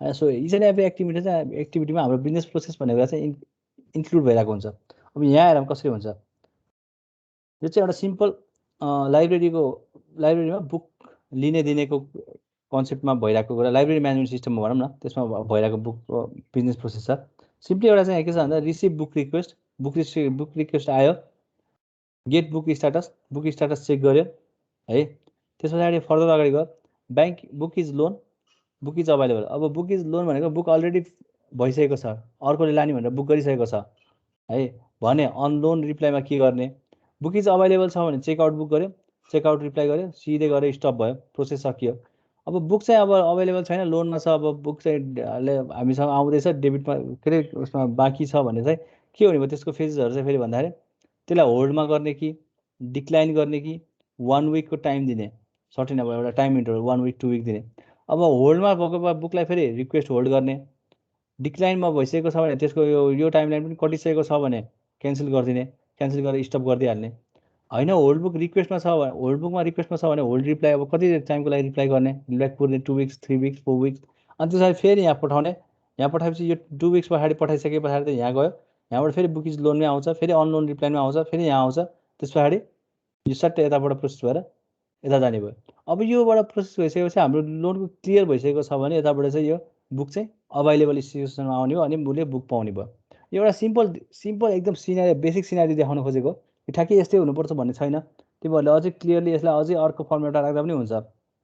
Speaker 1: सो इच एन्ड एभ्री एक्टिभिटीमा हाम्रो बिजनेस प्रोसेस भनेको कुरा चाहिँ इन्क्लुड भइरहेको हुन्छ। अब यहाँ हेरौँ कसरी हुन्छ। यो चाहिँ एउटा सिम्पल लाइब्रेरीमा बुक लिने दिनेको कन्सेप्टमा भइरहेको कुरा, लाइब्रेरी म्यानेजमेन्ट सिस्टममा भनौँ न, त्यसमा भइरहेको बुक बिजनेस प्रोसेस छ। सिम्पली एउटा चाहिँ के छ भन्दा रिसिभ बुक रिक्वेस्ट आयो, गेट बुक स्ट्याटस चेक गर्यो है। त्यस पछाडि फर्दर अगाडि गयो, bank book is loan, book is available. अब बुक इज लोन भनेको बुक अलरेडी भइसकेको छ, अर्कोले लाने भनेर बुक गरिसकेको छ है भने अन लोन रिप्लाईमा के गर्ने, बुक इज अभाइलेबल छ भने चेकआउट बुक गर्यो, चेकआउट रिप्लाई गर्यो, सिधै गएर स्टप भयो, प्रोसेस सकियो। अब बुक चाहिँ अब अभाइलेबल छैन, लोनमा छ, अब बुक चाहिँ हामीसँग आउँदैछ डेबिटमा के अरे उसमा बाँकी छ भने चाहिँ के हुने भयो, त्यसको फेजेसहरू चाहिँ फेरि भन्दाखेरि त्यसलाई होल्डमा गर्ने कि डिक्लाइन गर्ने कि 1 विकको टाइम दिने, सर्टेन अब एउटा टाइम इन्टरभल 1 विक 2 विक दिने। अब होल्डमा भएको बुकलाई फेरि रिक्वेस्ट होल्ड गर्ने, डिक्लाइनमा भइसकेको छ भने त्यसको यो टाइमलाइन पनि कटिसकेको छ भने क्यान्सल गरिदिने, क्यान्सल गरेर स्टप गरिदिइहाल्ने होइन। होल्ड बुक रिक्वेस्टमा छ भने, होल्ड बुकमा रिक्वेस्टमा छ भने होल्ड रिप्लाई अब कति टाइमको लागि रिप्लाई गर्ने, रिप्लाई पुर्ने 2 विक्स 3 विक्स 4 विक्स, अनि त्यसपछि फेरि यहाँ पठाउने। यहाँ पठाएपछि यो 2 विक्स पछाडि पठाइसके पछाडि त यहाँ गयो, यहाँबाट फेरि बुक इज लोनमै आउँछ, फेरि अनलोन रिप्लाईमा आउँछ, फेरि यहाँ आउँछ, त्यस पछाडि यो सट्टै यताबाट प्रोसेस भएर यता जाने भयो। अब योबाट प्रोसेस भइसकेपछि हाम्रो लोनको क्लियर भइसकेको छ भने यताबाट चाहिँ यो बुक चाहिँ अभाइलेबल सिचुएसनमा आउने हो अनि उसले बुक पाउने भयो। यो एउटा सिम्पल एकदम सिनारी, बेसिक सिनारी देखाउन खोजेको, ठ्याक्कै यस्तै हुनुपर्छ भन्ने छैन। तिमीहरूले अझै क्लियरली यसलाई अझै अर्को फर्मेटमा राख्दा पनि हुन्छ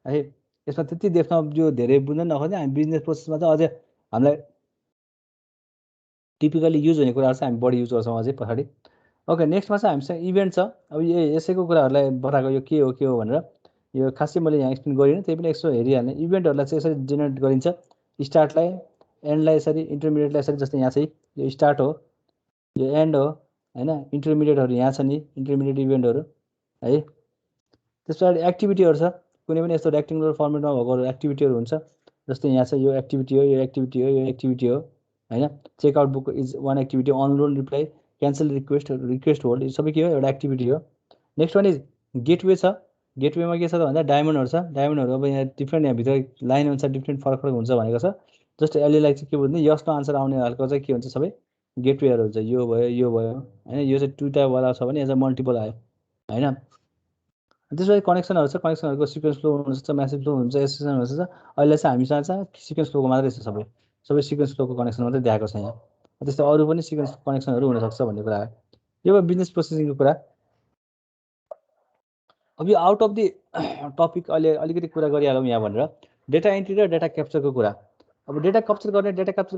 Speaker 1: है। यसमा त्यति देख्न जो धेरै बुझ्न नखोज्ने, हामी बिजनेस प्रोसेसमा चाहिँ अझै हामीलाई टिपिकली युज हुने कुराहरू चाहिँ हामी बढी युज गर्छौँ अझै पछाडि। ओके, नेक्स्टमा चाहिँ हामीसँग इभेन्ट छ। अब यसैको कुराहरूलाई बताएको यो के हो भनेर यो खासै मैले यहाँ एक्सप्लेन गरिनँ, त्यही पनि यसो हेरिहाल्ने। इभेन्टहरूलाई चाहिँ यसरी जेनेरेट गरिन्छ, स्टार्टलाई, एन्डलाई यसरी, इन्टरमिडिएटलाई यसरी। जस्तै यहाँ चाहिँ यो स्टार्ट हो, यो एन्ड हो होइन, इन्टरमिडिएटहरू यहाँ छ नि, इन्टरमिडिएट इभेन्टहरू है। त्यस पछाडि एक्टिभिटीहरू छ, कुनै पनि यस्तो रेक्टेङ्गुलर फर्मेटमा भएको एक्टिभिटीहरू हुन्छ। जस्तै यहाँ चाहिँ यो एक्टिभिटी हो, यो एक्टिभिटी हो, यो एक्टिभिटी हो होइन। Checkout book is one activity, on loan reply, cancel request hold, यो सबै के हो, एउटा एक्टिभिटी हो। नेक्स्ट वान इज गेटवे छ। गेटवेमा के छ त भन्दा डायमन्डहरू छ। डायमन्डहरू अब यहाँ डिफ्रेन्ट, यहाँभित्र लाइन अनुसार डिफ्रेन्ट फरक हुन्छ भनेको छ। जस्तै यसलाई चाहिँ के बुझ्ने, यस नो आन्सर आउने खालको चाहिँ के हुन्छ, सबै गेटवेहरू हुन्छ। यो भयो होइन, यो चाहिँ 2टावाला छ भने यहाँ चाहिँ मल्टिपल आयो होइन। त्यसपछि कनेक्सनहरू छ, कनेक्सनहरूको सिक्वेन्स फ्लो हुनसक्छ, म्यासेज फ्लो हुन्छ, एसएसएन हुनसक्छ। अहिले चाहिँ हामीसँग चाहिँ सिक्वेन्स फ्लोको मात्रै छ, सबै सिक्वेन्स फ्लोको कनेक्सन मात्रै देखाएको छ यहाँ। त्यस्तै अरू पनि सिक्वेन्स कनेक्सनहरू हुनसक्छ भन्ने कुरा हो। यो भयो बिजनेस प्रोसेसिङको कुरा। अब यो आउट अफ दि टपिक अहिले अलिकति कुरा गरिहालौँ यहाँ भनेर, डेटा इन्ट्री र डेटा क्याप्चरको कुरा। अब डेटा क्याप्चर गर्ने डेटा क्याप्चर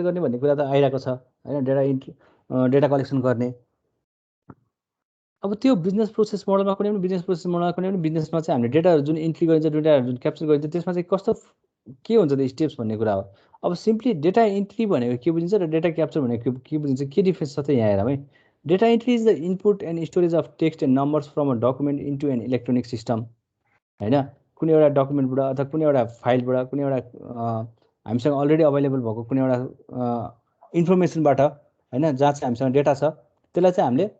Speaker 1: गर्ने भन्ने कुरा त आइरहेको छ होइन। डेटा इन्ट्री, डेटा कलेक्सन गर्ने। अब त्यो बिजनेस प्रोसेस मोडलमा, कुनै पनि बिजनेस प्रोसेस मोडलमा, कुनै पनि बिजनेसमा चाहिँ हामीले डेटाहरू जुन इन्ट्री गरिन्छ, डेटाहरू जुन क्याप्चर गरिन्छ, त्यसमा चाहिँ कस्तो के हुन्छ त स्टेप्स भन्ने कुरा हो। अब सिम्पली डेटा इन्ट्री भनेको के बुझिन्छ र डेटा क्याप्चर भनेको के बुझिन्छ, के डिफ्रेन्स छ त यहाँ हेरौँ है। Data entry is the input and storage of text and numbers from a document into an electronic system होइन। कुनै एउटा डकुमेन्टबाट अथवा कुनै एउटा फाइलबाट, कुनै एउटा हामीसँग अलरेडी अभाइलेबल भएको कुनै एउटा इन्फर्मेसनबाट होइन, जहाँ चाहिँ हामीसँग डेटा छ, त्यसलाई चाहिँ हामीले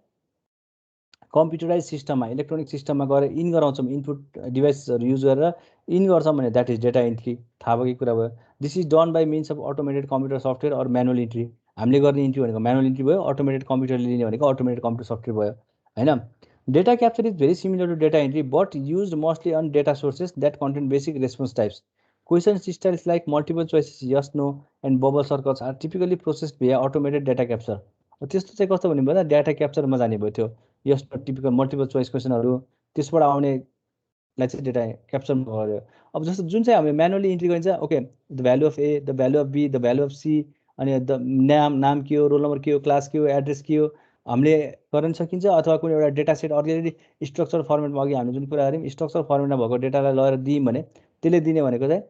Speaker 1: कम्प्युटराइज सिस्टममा, इलेक्ट्रोनिक सिस्टममा गएर इन गराउँछौँ। इनपुट डिभाइसेसहरू युज गरेर इन गर्छौँ भने द्याट इज डेटा इन्ट्री। थाहा भएको कुरा भयो। This is done by means of automated computer software or manual entry. हामीले गर्ने इन्ट्री भनेको म्यानुअल इन्ट्री भयो, अटोमेटेड कम्प्युटरले लिने भनेको अटोमेटेड कम्प्युटर सफ्टवेयर भयो होइन। Data capture is very similar to data entry but use mostly on data sources that contain basic response types. Question styles like multiple choices, yes no and bubble circles are typically process via automated data capture. त्यस्तो चाहिँ कस्तो भन्ने भन्दा data क्याप्चरमा जाने भयो त्यो। यस typical multiple choice क्वेसनहरू, त्यसबाट आउनेलाई चाहिँ डेटा क्याप्चर गर्यो। अब जस्तो जुन चाहिँ हामीले म्यानुअली इन्ट्री गरिन्छ, okay, the value of A, the value of B, the value of C, अनि द नाम के हो, रोल नम्बर के हो, क्लास के हो, एड्रेस के हो, हामीले गर्न सकिन्छ। अथवा कुनै एउटा डेटा सेट अलरेडी स्ट्रक्चर फर्मेटमा, अघि हामीले जुन कुरा गऱ्यौँ, स्ट्रक्चर फर्मेटमा भएको डेटालाई लगेर दियौँ भने त्यसले दिने भनेको चाहिँ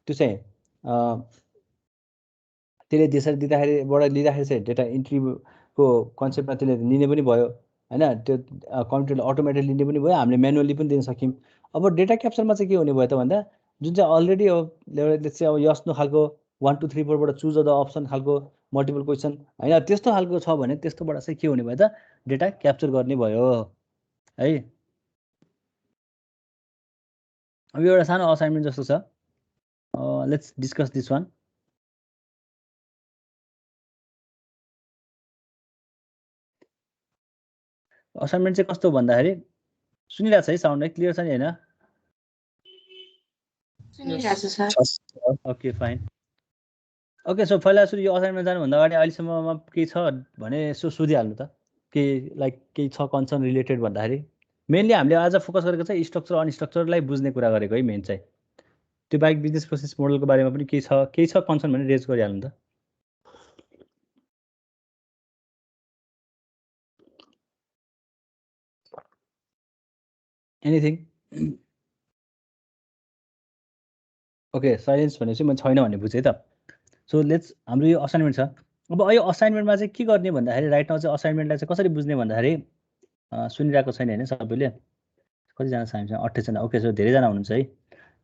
Speaker 1: त्यो चाहिँ त्यसले त्यसरी लिँदाखेरि चाहिँ डेटा इन्ट्रीको कन्सेप्टमा त्यसले लिने पनि भयो हैन त्यो कम्प्युटरले अटोमेटिकली लिने पनि भयो हामीले म्यानुअली पनि दिन सक्यौँ अब डेटा क्याप्चरमा चाहिँ के हुने भयो त भन्दा जुन चाहिँ अलरेडी अब लेट्स चाहिँ अब यस्तो खालको 1 2 3 4 बाट चुज द अप्सन खालको मल्टिपल क्वेसन हैन त्यस्तो खालको छ भने त्यस्तोबाट चाहिँ के हुने भयो त डेटा क्याप्चर गर्ने भयो है अब एउटा सानो असाइनमेन्ट जस्तो छ let's discuss this one assignment चाहिँ कस्तो भन्दाखेरि सुनिरहेको छ है साउन्ड है क्लियर छ नि हैन
Speaker 3: सुनिरहेको छ sir
Speaker 1: okay fine okay so पहिला सुरु यो असाइनमेन्ट जानुभन्दा अगाडि अहिलेसम्ममा केही छ भने यसो सोधिहाल्नु त के लाइक केही छ कन्सर्न रिलेटेड भन्दाखेरि मेनली हामीले आज फोकस गरेको चाहिँ स्ट्रक्चर अनस्ट्रक्चरलाई बुझ्ने कुरा गरेको है मेन चाहिँ त्यो बाहेक बिजनेस प्रोसेस मोडलको बारेमा पनि केही छ कन्सर्न भने रेज गरिहाल्नु त एनिथिङ ओके साइलेन्स भनेपछि म छैन भन्ने बुझेँ त सो लेट्स हाम्रो यो असाइनमेन्ट छ अब यो असाइनमेन्टमा चाहिँ के गर्ने भन्दाखेरि राइट नाउ चाहिँ असाइनमेन्टलाई चाहिँ कसरी बुझ्ने भन्दाखेरि सुनिरहेको छैन होइन सबैले कतिजना छ हामीसँग 28 जना ओके सो धेरैजना हुनुहुन्छ है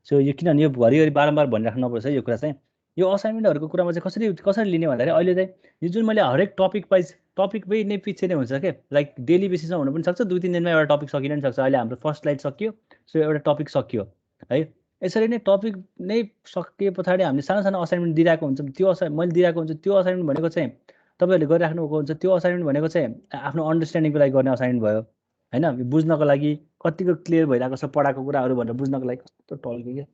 Speaker 1: सो यो किनभने यो घरिघरि बारम्बार भनिराख्नु नपर्छ है यो कुरा चाहिँ यो असाइनमेन्टहरूको कुरामा चाहिँ कसरी लिने भन्दाखेरि अहिले चाहिँ यो जुन मैले हरेक टपिक नै पछि नै हुन्छ क्या लाइक डेली बेसिसमा हुनु पनि सक्छ 2-3 दिनमा एउटा टपिक सकिन पनि सक्छ अहिले हाम्रो फर्स्ट स्लाइड सकियो सो एउटा टपिक सकियो है यसरी नै टपिक नै सकिए पछाडि हामीले सानो सानो असाइनमेन्ट दिइरहेको हुन्छ त्यो मैले दिइरहेको हुन्छ त्यो असाइनमेन्ट भनेको चाहिँ तपाईँहरूले गरिराख्नुभएको हुन्छ त्यो असाइनमेन्ट भनेको चाहिँ आफ्नो अन्डरस्ट्यान्डिङको लागि गर्ने असाइनमेन्ट भयो होइन बुझ्नको लागि कतिको क्लियर भइरहेको छ पढाएको कुराहरू भनेर बुझ्नको लागि कस्तो टल्के क्या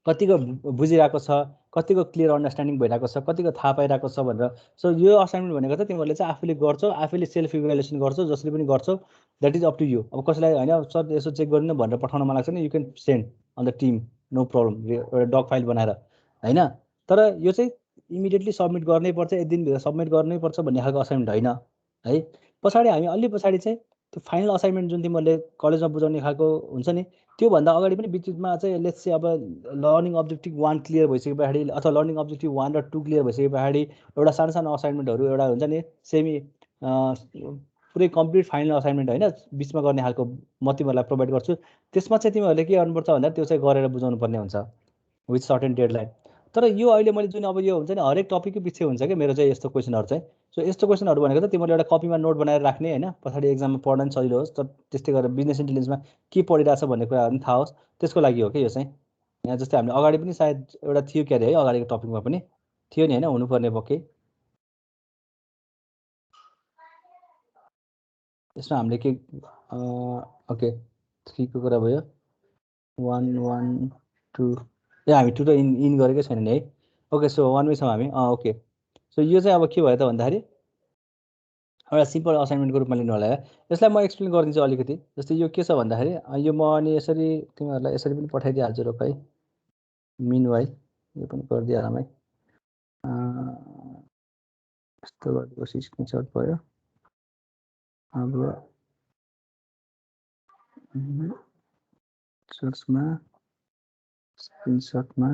Speaker 1: कतिको बुझिरहेको छ कतिको क्लियर अन्डरस्ट्यान्डिङ भइरहेको छ कतिको थाहा पाइरहेको छ भनेर सो यो असाइनमेन्ट भनेको चाहिँ तिमीहरूले चाहिँ आफूले गर्छौ आफैले सेल्फ इभ्यालुएसन गर्छौ जसले पनि गर्छौ that is up to you अब कसैलाई होइन सर यसो चेक गर्नु भनेर पठाउन मन लाग्छ नि you can send on the team no problem एउटा डक फाइल बनाएर होइन तर यो चाहिँ इमिडिएटली सबमिट गर्नै पर्छ एक दिनभित्र सबमिट गर्नै पर्छ भन्ने खालको असाइनमेन्ट होइन है पछाडि हामी अलि पछाडि चाहिँ त्यो फाइनल असाइनमेन्ट जुन तिमीहरूले कलेजमा बुझाउने खालको हुन्छ नि त्योभन्दा अगाडि पनि बिचमा चाहिँ लेट्स चाहिँ अब लर्निङ अब्जेक्टिभ 1 क्लियर भइसके पछाडि अथवा लर्निङ अब्जेक्टिभ 1 र 2 क्लियर भइसके पछाडि एउटा सानो सानो असाइनमेन्टहरू एउटा हुन्छ नि सेमी पुरै कम्प्लिट फाइनल असाइनमेन्ट होइन बिचमा गर्ने खालको म तिमीहरूलाई प्रोभाइड गर्छु त्यसमा चाहिँ तिमीहरूले के गर्नुपर्छ भन्दा त्यो चाहिँ गरेर बुझाउनु पर्ने हुन्छ विथ सर्टेन डेडलाइन तर यो अहिले मैले जुन अब यो हुन्छ नि हरेक टपिककै पछि हुन्छ क्या मेरो चाहिँ यस्तो क्वेसनहरू चाहिँ सो यस्तो क्वेसनहरू भनेको त तिमीहरूले एउटा कपीमा नोट बनाएर राख्ने होइन पछाडि एक्जाममा पढ्न पनि सजिलो होस् तर त्यस्तै गरेर बिजनेस इन्टेलिजेन्समा के पढिरहेछ भन्ने कुराहरू पनि थाहा होस् त्यसको लागि हो कि यो चाहिँ यहाँ जस्तै हामीले अगाडि पनि सायद एउटा थियो के अरे है अगाडिको टपिकमा पनि थियो नि होइन हुनुपर्ने पक्कै यसमा हामीले के ओके 3 को कुरा भयो 1 1 2 ए हामी 2 त इन गरेकै छैन नि है ओके सो 1 मै छौँ हामी ओके सो यो चाहिँ अब के भयो त भन्दाखेरि एउटा सिम्पल असाइनमेन्टको रूपमा लिनु होला यसलाई म एक्सप्लेन गरिदिन्छु अलिकति जस्तै यो के छ भन्दाखेरि यो म अनि यसरी तिमीहरूलाई यसरी पनि पठाइदिइहाल्छु रोक है मिनवाइल यो पनि गरिदिइहालौँ है यस्तो गरिदिएपछि स्क्रिनसट भयो अब सर्चमा स्क्रिनसटमा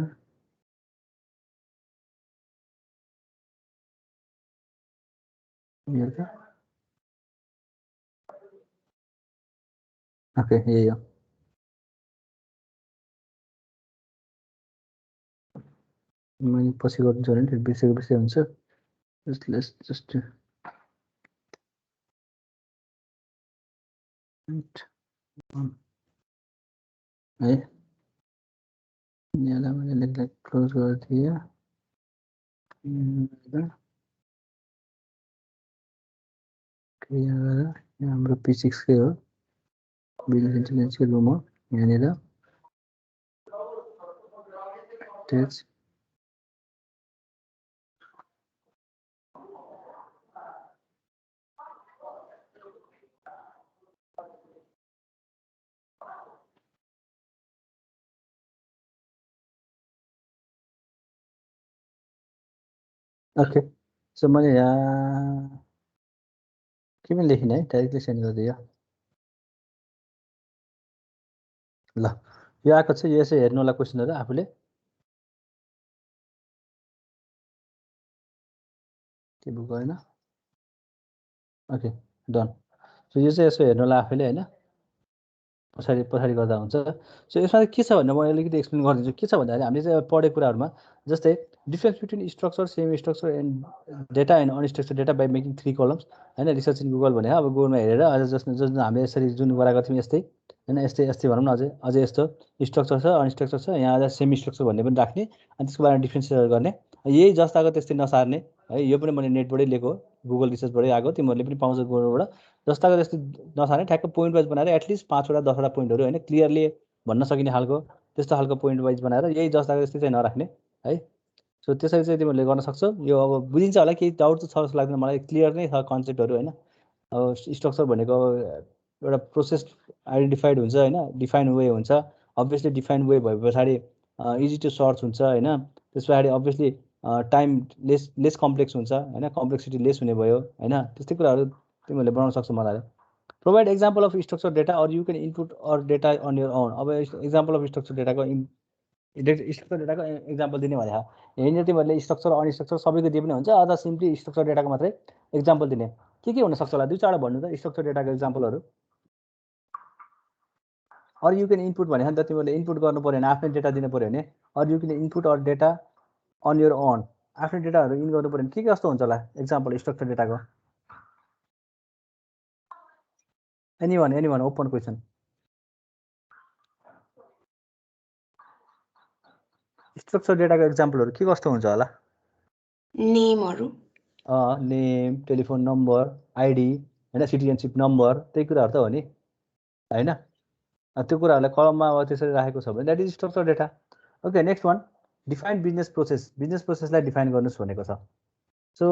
Speaker 1: ओके यही हो मैले पछि गरिदिन्छु भने बिर्सेको हुन्छ जस्ट है यहाँलाई मैले क्लोज गरिदिएँ यहाँ हाम्रो P6 हो बिजनेस इन्टेलिजेन्सको रुम हो यहाँनिर टेक्स्ट ओके सो मैले यहाँ के पनि लेखिनँ है डाइरेक्टली सेन्ड गरिदियो ल यो आएको छ यो यसो हेर्नु होला क्वेसनहरू आफूले के बुक होइन ओके डन। सो यो चाहिँ यसो हेर्नुलाई आफैले हैन पछाडि पछाडि गर्दा हुन्छ। सो यसमा के छ भन्दा म अलिकति एक्सप्लेन गरिदिन्छु। के छ भन्दाखेरि हामीले चाहिँ पढेको कुराहरूमा जस्तै difference between structure semi structure and data and unstructured data by making 3 columns हैन। रिसर्च इन गुगल भने अब गुगलमा हेरेर अझ जुन हामीले यसरी जुन गराएको थियौँ यस्तै हैन, यस्तै भनौँ न। अझै यस्तो स्ट्रक्चर छ अनस्ट्रक्चर छ, यहाँ अझ सेमी स्ट्रक्चर भन्ने पनि राख्ने अनि त्यसको बारेमा डिफ्रेन्सिएट गर्ने। यही जस्ताको त्यस्तै नसार्ने है। यो पनि मैले नेटबाटै लिएको हो, गुगल रिसर्चबाटै आएको। तिमीहरूले पनि पाउँछ गुगलबाट। जस्ताको त्यस्तै नसार्ने, ठ्याक्क पोइन्ट वाइज बनाएर एटलिस्ट 5 वटा 10 वटा पोइन्टहरू हैन क्लियरली भन्न सकिने खालको त्यस्तो खालको पोइन्ट वाइज बनाएर यही जस्ताको त्यस्तै चाहिँ नराख्ने है। सो त्यसरी चाहिँ तिमीहरूले गर्न सक्छौ। यो अब बुझिन्छ होला, केही डाउट चाहिँ छ जस्तो लाग्दैन मलाई, क्लियर नै छ कन्सेप्टहरू हैन। अब स्ट्रक्चर भनेको एउटा प्रोसेस आइडेन्टिफाइड हुन्छ हैन, डिफाइन वे हुन्छ। अभियसली डिफाइन वे भए पछाडि इजी टु सर्च हुन्छ हैन। त्यस पछाडि अभियसली टाइम लेस कम्प्लेक्स हुन्छ हैन, कम्प्लेक्सिटी लेस हुने भयो हैन। त्यस्तै कुराहरू तिमीहरूले बनाउन सक्छौ मलाई। Provide example of structure data or you can input or data on your own. अब एक्जाम्पल अफ स्ट्रक्चर डेटाको एक्जाम्पल दिने भने यहीँनिर तिमीहरूले स्ट्रक्चर अनस्ट्रक्चर सबैको दिए पनि हुन्छ, अथवा सिम्पली स्ट्रक्चर डेटाको मात्रै एक्जाम्पल दिने। के हुनसक्छ होला 2-4 भन्नु त स्ट्रक्चर डेटाको एक्जाम्पलहरू। अर यु क्यान इनपुट भने त तिमीहरूले इनपुट गर्नु पऱ्यो भने आफ्नै डेटा दिनु पऱ्यो भने or you can input or data on your own. आफ्नै डेटाहरू इन गर्नु पऱ्यो भने के कस्तो हुन्छ होला एक्जाम्पल स्ट्रक्चर डेटाको। Anyone open question. स्ट्रक्चर डेटाको एक्जाम्पलहरू के कस्तो हुन्छ होला।
Speaker 3: नेमहरू,
Speaker 1: नेम, टेलिफोन नम्बर, आइडी हैन, सिटिजनसिप नम्बर, त्यही कुराहरू त हो नि हैन। त्यो कुराहरूलाई कलममा अब त्यसरी राखेको छ भने that is structure data. Okay next one, define business process. Business प्रोसेसलाई डिफाइन गर्नुहोस् भनेको छ। सो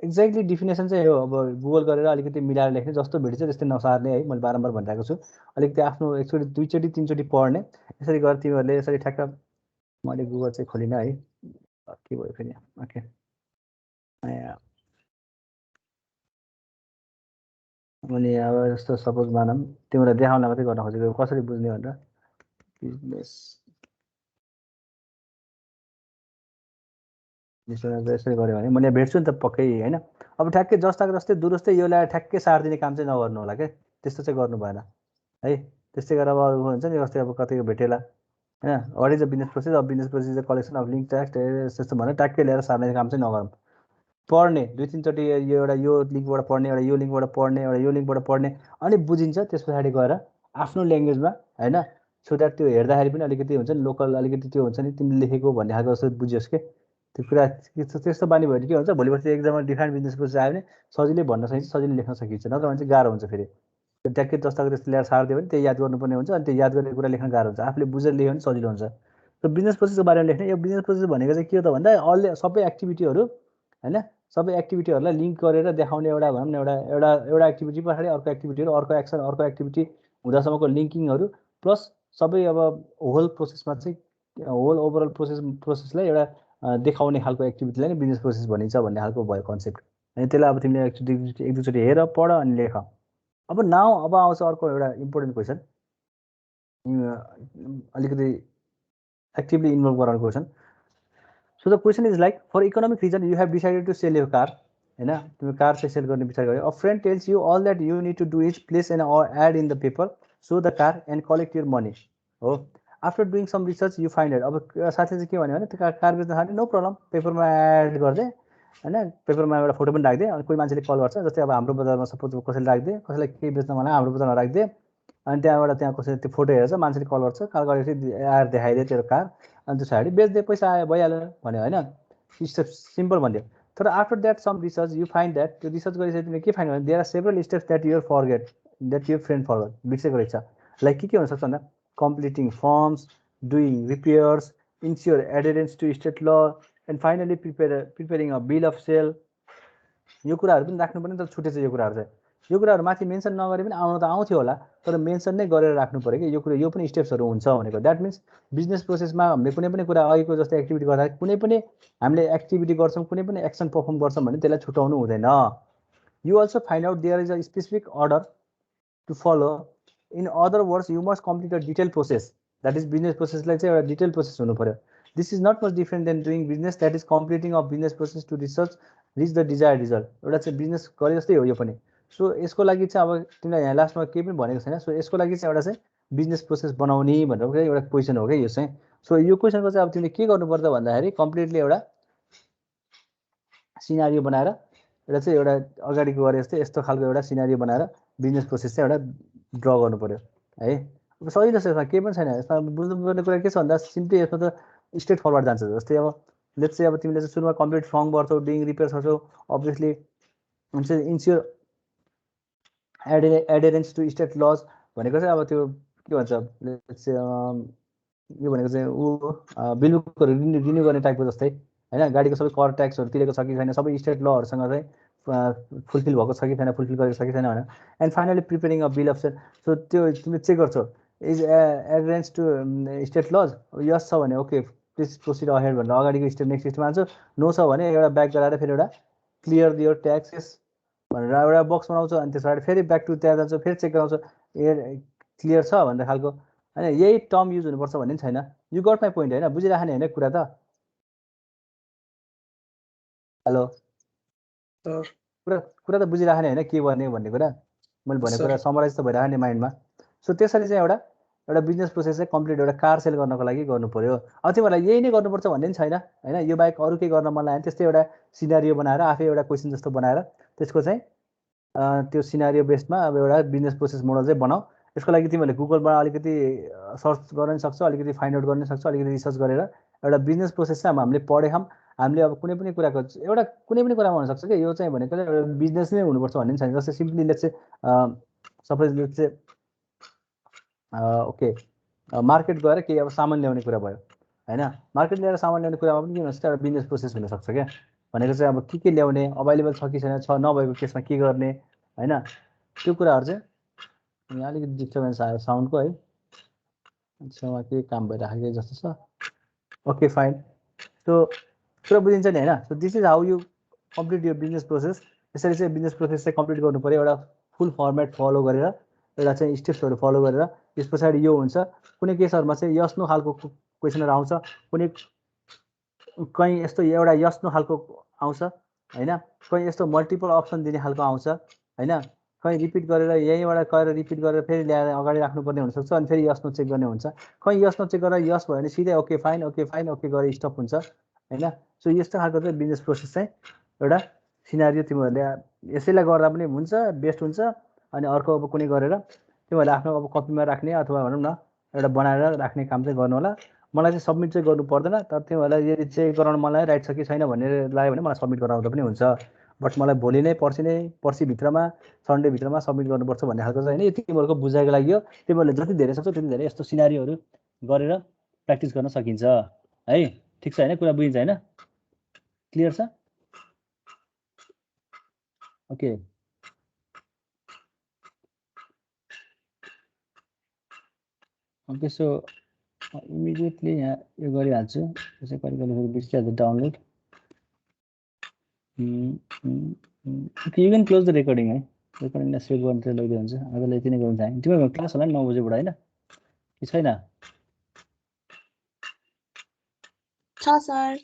Speaker 1: एक्ज्याक्टली डिफिनेसन चाहिँ यो अब गुगल गरेर अलिकति मिलाएर लेख्ने, जस्तो भेट्छ त्यस्तै नसार्ने है। मैले बारम्बार भनिरहेको छु, अलिकति आफ्नो एकचोटि 2-3 चोटि पढ्ने। यसरी गरेर तिमीहरूले यसरी ठ्याक्क, मैले गुगल चाहिँ खोलिनँ है, के भयो फेरि। ओके मैले अब जस्तो सपोज मानौँ तिमीलाई देखाउन मात्रै गर्न खोजेको, कसरी बुझ्ने भनेर। बिजनेस यसरी गऱ्यो भने मैले भेट्छु नि त पक्कै होइन। अब ठ्याक्कै जस्ताको जस्तै दुरुस्तै यो ल्याएर ठ्याक्कै सारिदिने काम चाहिँ नगर्नु होला क्या, त्यस्तो चाहिँ गर्नु भएन है। त्यस्तै गरेर अब हुन्छ नि, जस्तै अब कतिको भेटेला होइन, what is the business process. अब business process the collection of link tasks त्यस्तो भनेर ट्याक्कै ल्याएर सार्ने काम चाहिँ नगरौँ। पढ्ने 2-3 चोटि यो एउटा यो लिङ्कबाट पढ्ने, एउटा यो लिङ्कबाट पढ्ने, एउटा यो लिङ्कबाट पढ्ने, अनि बुझिन्छ। त्यस पछाडि गएर आफ्नो ल्याङ्ग्वेजमा होइन, सो द्याट त्यो हेर्दाखेरि पनि अलिकति हुन्छ नि लोकल, अलिकति त्यो हुन्छ नि तिमीले लेखेको भन्ने खालको जस्तो बुझियोस् कि त्यो कुरा। त्यस्तो बानी भयो भने के हुन्छ, भोलि पर्सि एक्जाममा डिफाइन बिजनेस प्रोसेस आयो भने सजिलै भन्न सकिन्छ, सजिलै लेख्न सकिन्छ। नत्र भने चाहिँ गाह्रो हुन्छ फेरि। त्यो ट्याक्कै जस्ताको त्यस्तो ल्याएर सारिदियो भने त्यही याद गर्नुपर्ने हुन्छ, अनि त्यो याद गर्ने कुरा लेख्न गाह्रो हुन्छ। आफूले बुझेर लेख्यो भने सजिलो हुन्छ। त्यो बिजनेस प्रोसेसको बारेमा लेख्ने। यो बिजनेस प्रोसेस भनेको चाहिँ के हो त भन्दा सबै एक्टिभिटीहरू होइन, सबै एक्टिभिटीहरूलाई लिङ्क गरेर देखाउने एउटा भनौँ न, एउटा एक्टिभिटी पछाडि अर्को एक्टिभिटीहरू, अर्को एक्सन अर्को एक्टिभिटी हुँदासम्मको लिङ्किङहरू, प्लस सबै अब होल प्रोसेसमा चाहिँ होल ओभरअल प्रोसेसलाई एउटा देखाउने खालको एक्टिभिटीलाई नै बिजनेस प्रोसेस भनिन्छ भन्ने खालको भयो कन्सेप्ट। अनि त्यसलाई अब तिमीले एक दुईचोटि हेर, पढ अनि लेख। अब आउँछ अर्को एउटा इम्पोर्टेन्ट क्वेसन, अलिकति एक्टिभली इन्भल्भ गराउने क्वेसन। So the question is like, for economic reason you have decided to sell your car होइन, तिमी कार चाहिँ सेल गर्ने विचार गर्यो। A friend tells you all that you need to do is place an ad in the paper, so the car and collect your money हो। After doing some research you find out. अब साथीले चाहिँ के भन्यो भने त्यो car बेच्न थाल्यो, नो प्रब्लम, पेपरमा एड गरिदिए होइन, पेपरमा एउटा फोटो पनि राखिदिए। अनि कोही मान्छेले कल गर्छ, जस्तै अब हाम्रो बजारमा सपोज कसैले राखिदिए, कसैलाई केही बेच्न भने हाम्रो बजारमा राखिदिए, अनि त्यहाँ कसैले त्यो फोटो हेर्छ, मान्छेले कल गर्छ, कल गरेपछि आएर देखाइदिए तेरो कार, अनि त्यो पछाडि बेच्दिए, पैसा आयो भइहाल्यो भन्यो होइन, स्टेप सिम्पल भनिदियो। तर after that some research you find that, त्यो रिसर्च गरिसकेपछि तिमीले के फाइन्ड गर्यो, there are several steps that your forget, that your friend forget, बिर्सेको रहेछ। लाइक के हुनसक्छ भन्दा completing forms, doing repairs, ensure adherence to state law, and finally preparing a bill of sale. यो कुराहरू पनि राख्नु पर्ने, तर छुटेछ यो कुराहरू चाहिँ। यो कुराहरू माथि मेन्सन नगरे पनि आउनु त आउँथ्यो होला, तर मेन्सन नै गरेर राख्नु पऱ्यो कि यो कुरा, यो पनि स्टेप्सहरू हुन्छ भनेको। द्याट मिन्स बिजनेस प्रोसेसमा हामीले कुनै पनि कुरा अहिलेको जस्तो एक्टिभिटी गर्दा कुनै पनि हामीले एक्टिभिटी गर्छौँ, कुनै पनि एक्सन पर्फर्म गर्छौँ भने त्यसलाई छुटाउनु हुँदैन। You also find out there is a specific order to follow. In other words you must complete a detail process. That is business प्रोसेसलाई चाहिँ एउटा डिटेल प्रोसेस हुनु पऱ्यो। This is not much different than doing business, that is completing a business process to reach the desired result. एउटा चाहिँ business गरे जस्तै हो यो पनि। सो यसको लागि चाहिँ अब तिमीलाई यहाँ लास्टमा केही पनि भनेको छैन। सो यसको लागि चाहिँ एउटा चाहिँ बिजनेस प्रोसेस बनाउने भनेर चाहिँ एउटा क्वेसन हो क्या यो चाहिँ। सो यो क्वेसनको चाहिँ अब तिमीले के गर्नुपर्छ भन्दाखेरि कम्प्लिटली एउटा सिनारियो बनाएर एउटा चाहिँ एउटा अगाडिको गरे जस्तै यस्तो खालको एउटा सिनारियो बनाएर बिजनेस प्रोसेस चाहिँ एउटा ड्र गर्नु पर्यो है। अब सजिलो छ, यसमा केही पनि छैन। यसमा बुझ्नुपर्ने कुरा के छ भन्दा सिम्पली यसमा त स्ट्रेट फरवर्ड जान्छ। जस्तै अब लेट्स चाहिँ अब तिमीले चाहिँ सुरुमा कम्प्लिट रङ गर्छौ, डुइङ रिपेयर गर्छौ, अभियसली हुन्छ ensure adherence to state lodge भनेको चाहिँ अब त्यो के भन्छ लेट्स चाहिँ यो भनेको चाहिँ ऊ बिलबुकहरू रिन्यू गर्ने टाइपको जस्तै होइन। गाडीको सबै कर ट्याक्सहरू तिरेको छ कि छैन, सबै स्टेट लहरूसँग चाहिँ फुलफिल भएको छ कि छैन, फुलफिल गरेको छ कि छैन भनेर। And finally preparing a bill of sale. So त्यो तिमीले चेक गर्छौ is adherence to state laws. Yes छ भने ओके प्लिज प्रोसिड अहेड भनेर अगाडिको स्टेप नेक्स्ट स्टेपमा हाल्छु। नो छ भने एउटा ब्याक गराएर फेरि एउटा क्लियर दियो ट्याक्सेस भनेर एउटा बक्स बनाउँछु। अनि त्यस पछाडि फेरि ब्याक टु त्यहाँ जान्छु, फेरि चेक गराउँछु क्लियर छ भन्ने खालको होइन। यही टर्म युज हुनुपर्छ भन्ने छैन। यु गट माई पोइन्ट होइन, बुझिराख्ने होइन कुरा त। हेलो
Speaker 2: सर
Speaker 1: कुरा त बुझिराख्ने होइन के गर्ने भन्ने कुरा मैले भनेको कुरा समराइज त भइराख्ने माइन्डमा। सो त्यसरी चाहिँ एउटा बिजनेस प्रोसेस चाहिँ कम्प्लिट एउटा कार सेल गर्नको लागि गर्नु पर्यो। अब तिमीहरूलाई यही नै गर्नुपर्छ भन्ने पनि छैन होइन। यो बाहेक अरू केही गर्न मन लाग्यो त्यस्तै एउटा सिनारियो बनाएर आफै एउटा क्वेसन जस्तो बनाएर त्यसको चाहिँ त्यो सिनारियो बेसमा अब एउटा बिजनेस प्रोसेस मोडल चाहिँ बनाऊ। यसको लागि तिमीहरूले गुगलबाट अलिकति सर्च गर्न सक्छ, अलिकति फाइन्ड आउट गर्न सक्छ, अलिकति रिसर्च गरेर एउटा बिजनेस प्रोसेस चाहिँ हामीले पढेछौँ हामीले। अब कुनै पनि कुराको एउटा कुनै पनि कुरामा हुनसक्छ कि यो चाहिँ भनेको एउटा बिजनेस नै हुनुपर्छ भन्ने छैन। जस्तै सिम्पली लेट्स चाहिँ सपोज लेट्स चाहिँ ओके मार्केट गएर केही अब सामान ल्याउने कुरा भयो होइन। मार्केट ल्याएर सामान ल्याउने कुरामा पनि के हुनसक्छ एउटा बिजनेस प्रोसेस हुनसक्छ क्या। भनेको चाहिँ अब के ल्याउने, अभाइलेबल छ कि छैन, छ नभएको केसमा के गर्ने होइन। त्यो कुराहरू चाहिँ यहाँ अलिकति डिस्टर्बेन्स आयो साउन्डको है। छेउमा के काम भइराखेको जस्तो छ। Okay fine. सो कुरा बुझिन्छ नि होइन। So this is how you complete यो बिजनेस प्रोसेस। यसरी चाहिँ बिजनेस प्रोसेस चाहिँ कम्प्लिट गर्नु पऱ्यो एउटा फुल फर्मेट फलो गरेर, एउटा चाहिँ स्टेप्सहरू फलो गरेर। त्यस पछाडि यो हुन्छ कुनै केसहरूमा चाहिँ यस्तो खालको क्वेसनहरू आउँछ, कुनै कहीँ यस्तो एउटा यस्तो खालको आउँछ होइन, कहीँ यस्तो मल्टिपल अप्सन दिने खालको आउँछ होइन, कहीँ रिपिट गरेर यहीँबाट गएर रिपिट गरेर फेरि ल्याएर अगाडि राख्नुपर्ने हुनसक्छ। अनि फेरि यस्तो चेक गर्ने हुन्छ, कहीँ यस्तो चेक गरेर यस भयो भने सिधै ओके फाइन ओके गरेर स्टप हुन्छ होइन। सो यस्तो खालको चाहिँ बिजनेस प्रोसेस चाहिँ एउटा सिनारियो तिमीहरूले यसैलाई गर्दा पनि हुन्छ, बेस्ट हुन्छ। अनि अर्को अब कुनै गरेर तिमीहरूले आफ्नो अब कपीमा राख्ने अथवा भनौँ न एउटा बनाएर राख्ने काम चाहिँ गर्नु होला। मलाई चाहिँ सब्मिट चाहिँ गर्नु पर्दैन, तर तिमीहरूलाई यदि चेक गराउनु मलाई राइट छ कि छैन भनेर लाग्यो भने मलाई सब्मिट गराउँदा पनि हुन्छ। बट मलाई भोलि नै पर्सिभित्रमा सन्डेभित्रमा सब्मिट गर्नुपर्छ भन्ने खालको चाहिँ होइन। यो तिमीहरूको बुझाइको लागि हो। तिमीहरूले जति धेरै सक्छौ त्यति धेरै यस्तो सिनारीहरू गरेर प्र्याक्टिस गर्न सकिन्छ है। ठिक छ होइन, कुरा बुझिन्छ होइन, क्लियर छ? Okay okay. सो इमिडिएटली यहाँ यो गरिहाल्छु। त्यसै कहिले कहिले फेरि बिर्सिहाल्छु download. Okay you can close the recording है। रेकर्डिङलाई सेभ गर्नु चाहिँ लैदियो हुन्छ। आजलाई यति नै गर्नु चाहेँ। तिम्रो क्लास होला नि 9 बजेबाट होइन कि छैन?
Speaker 3: छ सर।